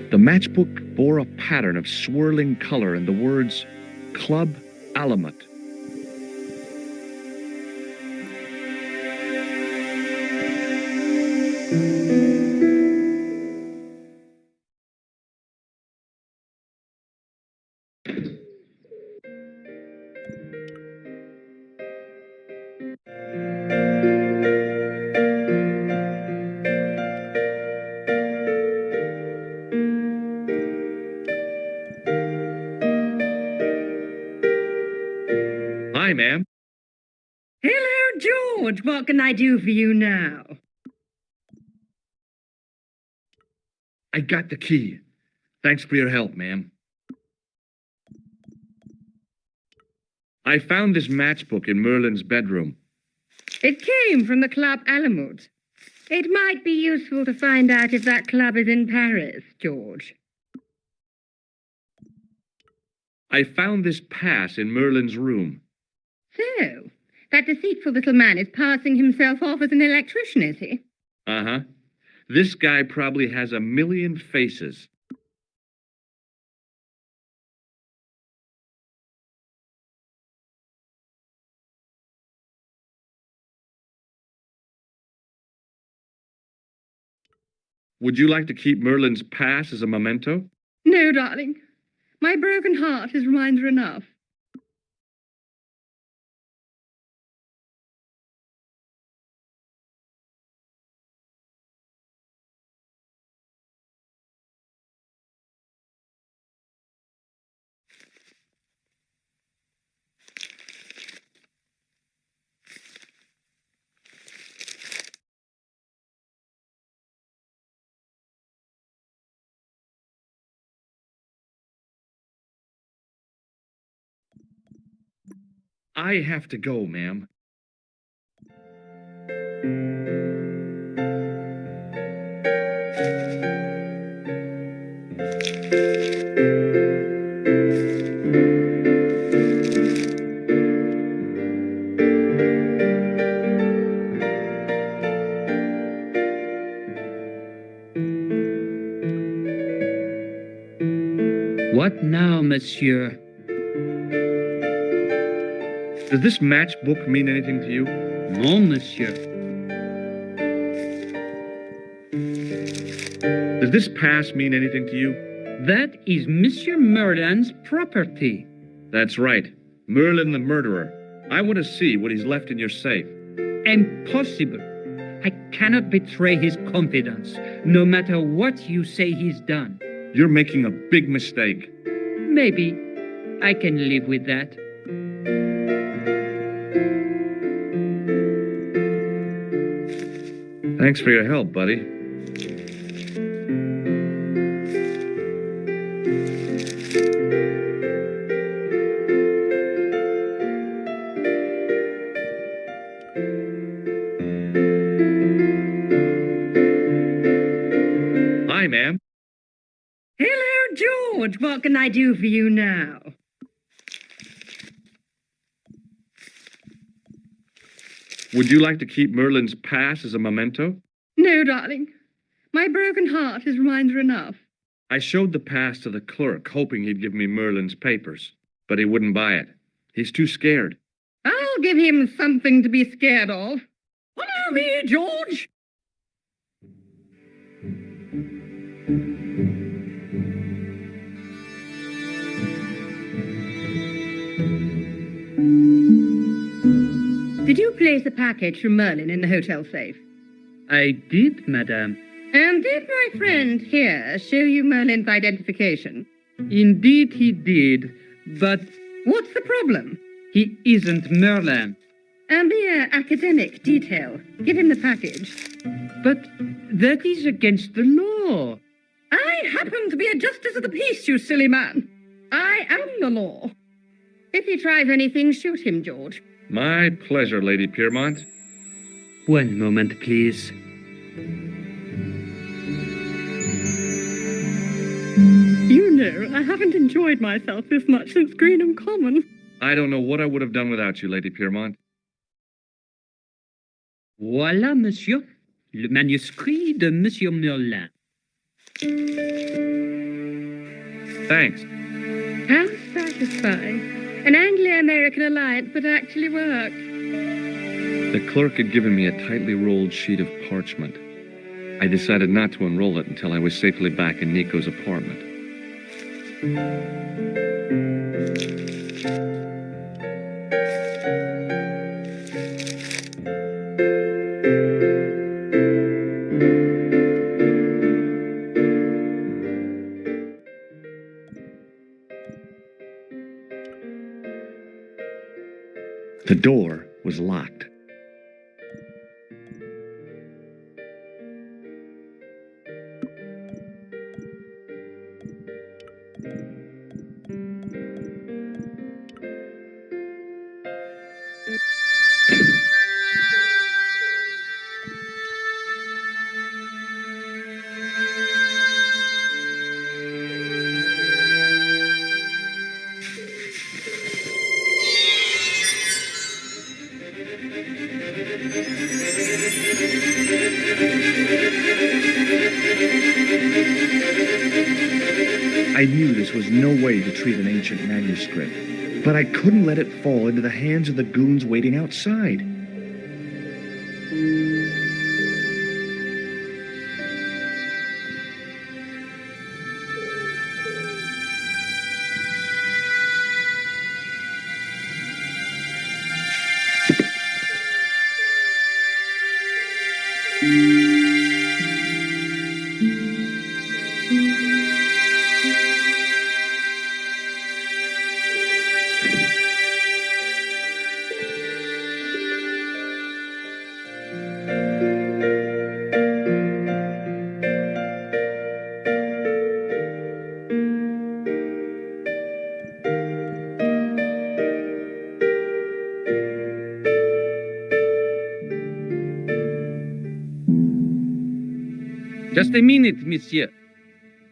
The matchbook bore a pattern of swirling color and the words, Club Alamut. Hi, ma'am. Hello, George. What can I do for you now? I got the key. Thanks for your help, ma'am. I found this matchbook in Merlin's bedroom. It came from the Club Alamut. It might be useful to find out if that club is in Paris, George. I found this pass in Merlin's room. So, that deceitful little man is passing himself off as an electrician, is he? Uh-huh. This guy probably has a million faces. Would you like to keep Merlin's pass as a memento? No, darling. My broken heart is reminder enough. I have to go, ma'am. What now, monsieur? Does this matchbook mean anything to you? Non, monsieur. Does this pass mean anything to you? That is Monsieur Merlin's property. That's right. Merlin the murderer. I want to see what he's left in your safe. Impossible. I cannot betray his confidence, no matter what you say he's done. You're making a big mistake. Maybe. I can live with that. Thanks for your help, buddy. Hi, ma'am. Hello, George. What can I do for you now? Would you like to keep Merlin's pass as a memento? No, darling. My broken heart is reminder enough. I showed the pass to the clerk, hoping he'd give me Merlin's papers, but he wouldn't buy it. He's too scared. I'll give him something to be scared of. Follow me, George. Did you place a package from Merlin in the hotel safe? I did, madame. And did my friend here show you Merlin's identification? Indeed he did, but What's the problem? he isn't Merlin. A mere academic detail. Give him the package. But that is against the law. I happen to be a justice of the peace, you silly man. I am the law. If he tries anything, shoot him, George. My pleasure, Lady Piermont. One moment, please. You know, I haven't enjoyed myself this much since Greenham Common. I don't know what I would have done without you, Lady Piermont. Voilà, monsieur. Le manuscrit de Monsieur Merlin. Thanks. How satisfying. An Anglo-American alliance that actually worked. The clerk had given me a tightly rolled sheet of parchment. I decided not to unroll it until I was safely back in Nico's apartment. The door was locked. I knew this was no way to treat an ancient manuscript, but I couldn't let it fall into the hands of the goons waiting outside. Just a minute, monsieur.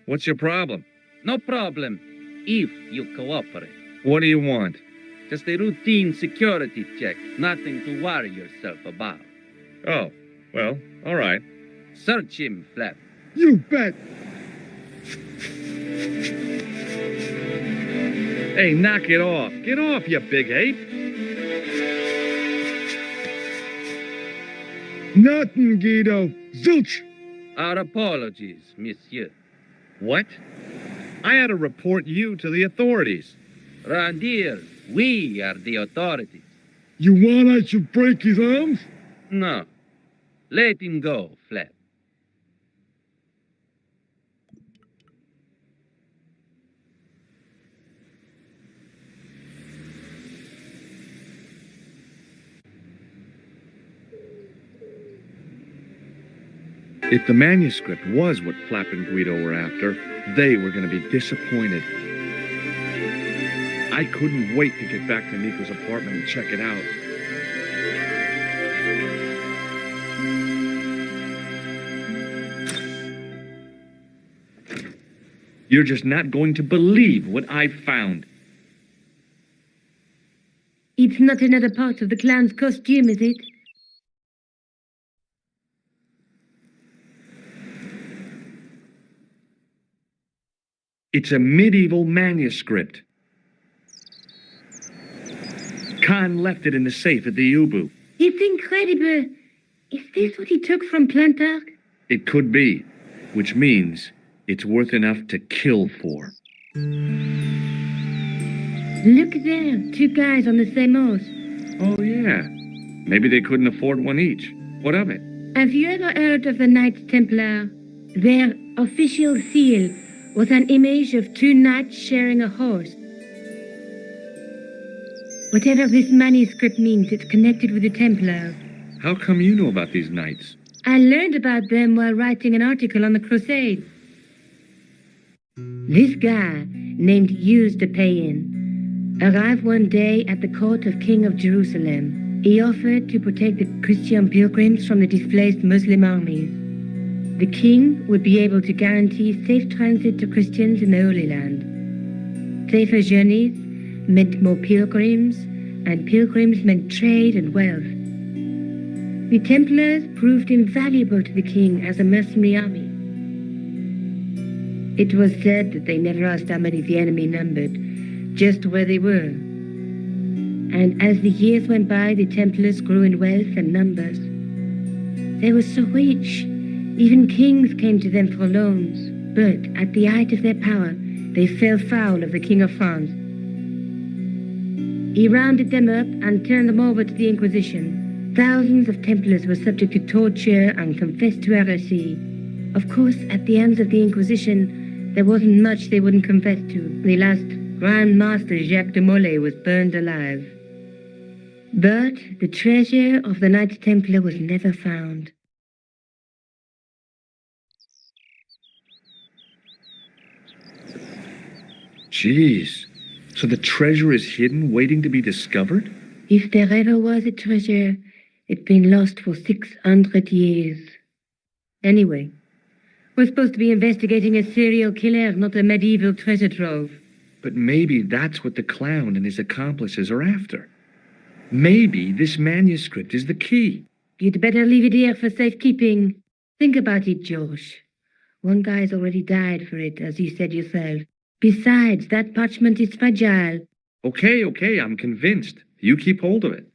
What's your problem? No problem, if you cooperate. What do you want? Just a routine security check, nothing to worry yourself about. Oh, well, all right. Search him, Flap. You bet. Hey, knock it off. Get off, you big ape. Nothing, Guido. Zilch. Our apologies, monsieur. What? I had to report you to the authorities. Round here, we are the authorities. You want I should break his arms? No. Let him go, Flap. If the manuscript was what Flap and Guido were after, they were going to be disappointed. I couldn't wait to get back to Nico's apartment and check it out. You're just not going to believe what I found. It's not another part of the clown's costume, is it? It's a medieval manuscript. Khan left it in the safe at the Ubu. It's incredible. Is this what he took from Plantar? It could be, which means it's worth enough to kill for. Look there, two guys on the same horse. Oh, yeah. Maybe they couldn't afford one each. What of it? Have you ever heard of the Knights Templar? Their official seal was an image of two knights sharing a horse. Whatever this manuscript means, it's connected with the Templars. How come you know about these knights? I learned about them while writing an article on the Crusades. This guy, named Hughes de Payen, arrived one day at the court of King of Jerusalem. He offered to protect the Christian pilgrims from the displaced Muslim armies. The king would be able to guarantee safe transit to Christians in the Holy Land. Safer journeys meant more pilgrims, and pilgrims meant trade and wealth. The Templars proved invaluable to the king as a mercenary army. It was said that they never asked how many the enemy numbered, just where they were. And as the years went by, the Templars grew in wealth and numbers. They were so rich, even kings came to them for loans. But at the height of their power, they fell foul of the King of France. He rounded them up and turned them over to the Inquisition. Thousands of Templars were subject to torture and confessed to heresy. Of course, at the hands of the Inquisition, there wasn't much they wouldn't confess to. The last Grand Master Jacques de Molay was burned alive. But the treasure of the Knights Templar was never found. Jeez. So the treasure is hidden, waiting to be discovered? If there ever was a treasure, it's been lost for 600 years. Anyway, we're supposed to be investigating a serial killer, not a medieval treasure trove. But maybe that's what the clown and his accomplices are after. Maybe this manuscript is the key. You'd better leave it here for safekeeping. Think about it, Josh. One guy's already died for it, as you said yourself. Besides, that parchment is fragile. Okay, I'm convinced. You keep hold of it.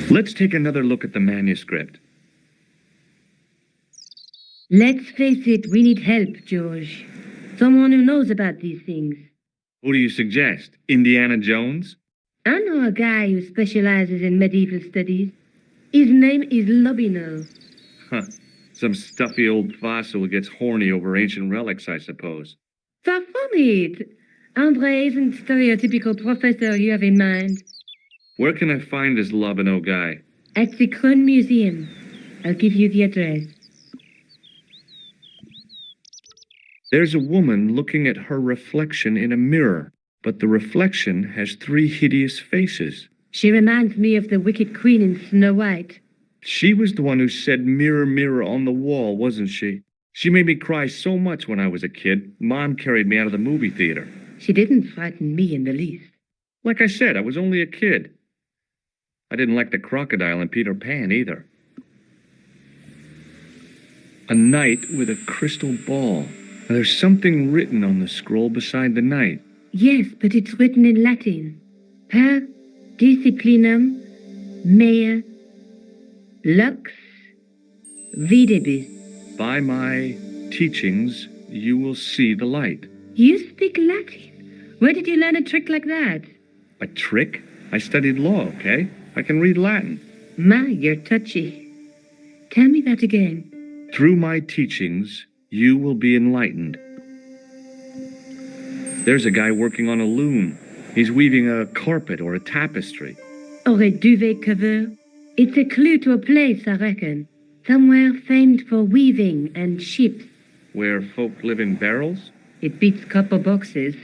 Let's take another look at the manuscript. Let's face it, we need help, George. Someone who knows about these things. Who do you suggest? Indiana Jones? I know a guy who specializes in medieval studies. His name is Lobino. Huh. Some stuffy old fossil who gets horny over ancient relics, I suppose. Far from it. Andre isn't the stereotypical professor you have in mind. Where can I find this Lobino guy? At the Krohn Museum. I'll give you the address. There's a woman looking at her reflection in a mirror, but the reflection has 3 hideous faces. She reminds me of the Wicked Queen in Snow White. She was the one who said, "Mirror, mirror on the wall," wasn't she? She made me cry so much when I was a kid. Mom carried me out of the movie theater. She didn't frighten me in the least. Like I said, I was only a kid. I didn't like the crocodile in Peter Pan either. A knight with a crystal ball. Now, there's something written on the scroll beside the knight. Yes, but it's written in Latin. Per disciplinam mea lux videbis. By my teachings, you will see the light. You speak Latin? Where did you learn a trick like that? A trick? I studied law, okay? I can read Latin. My, you're touchy. Tell me that again. Through my teachings, you will be enlightened. There's a guy working on a loom. He's weaving a carpet or a tapestry. Or a duvet cover. It's a clue to a place, I reckon. Somewhere famed for weaving and ships. Where folk live in barrels? It beats copper boxes.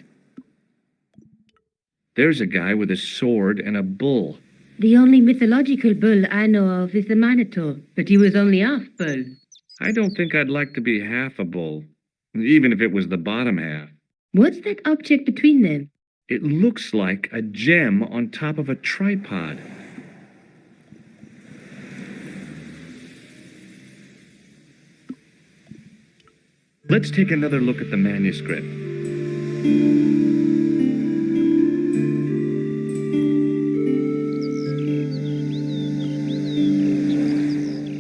There's a guy with a sword and a bull. The only mythological bull I know of is the Minotaur, but he was only half bull. I don't think I'd like to be half a bull, even if it was the bottom half. What's that object between them? It looks like a gem on top of a tripod. Let's take another look at the manuscript.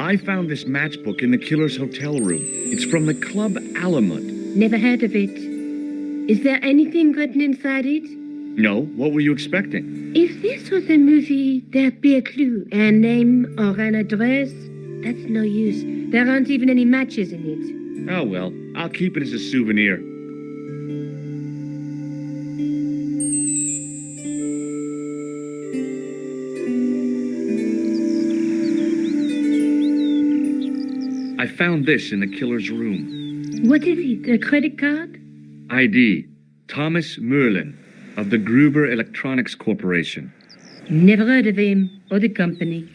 I found this matchbook in the killer's hotel room. It's from the Club Alamut. Never heard of it. Is there anything written inside it? No, what were you expecting? If this was a movie, there'd be a clue, a name or an address. That's no use. There aren't even any matches in it. Oh well, I'll keep it as a souvenir. I found this in the killer's room. What is it, a credit card? ID, Thomas Merlin, of the Gruber Electronics Corporation. Never heard of him or the company.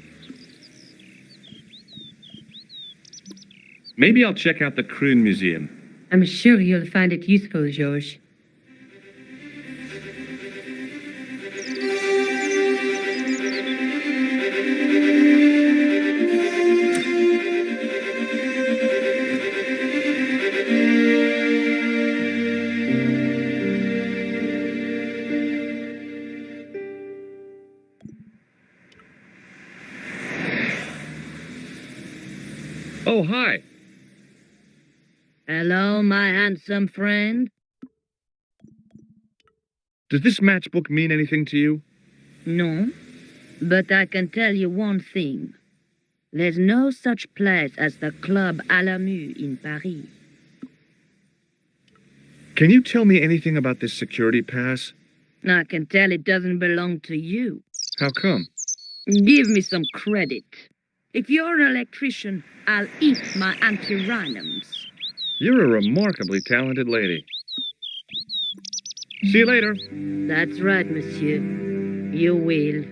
Maybe I'll check out the Krohn Museum. I'm sure you'll find it useful, George. Oh, hi. Hello, my handsome friend. Does this matchbook mean anything to you? No, but I can tell you one thing. There's no such place as the Club Alamut in Paris. Can you tell me anything about this security pass? I can tell it doesn't belong to you. How come? Give me some credit. If you're an electrician, I'll eat my antirrhinums. You're a remarkably talented lady. See you later. That's right, monsieur. You will.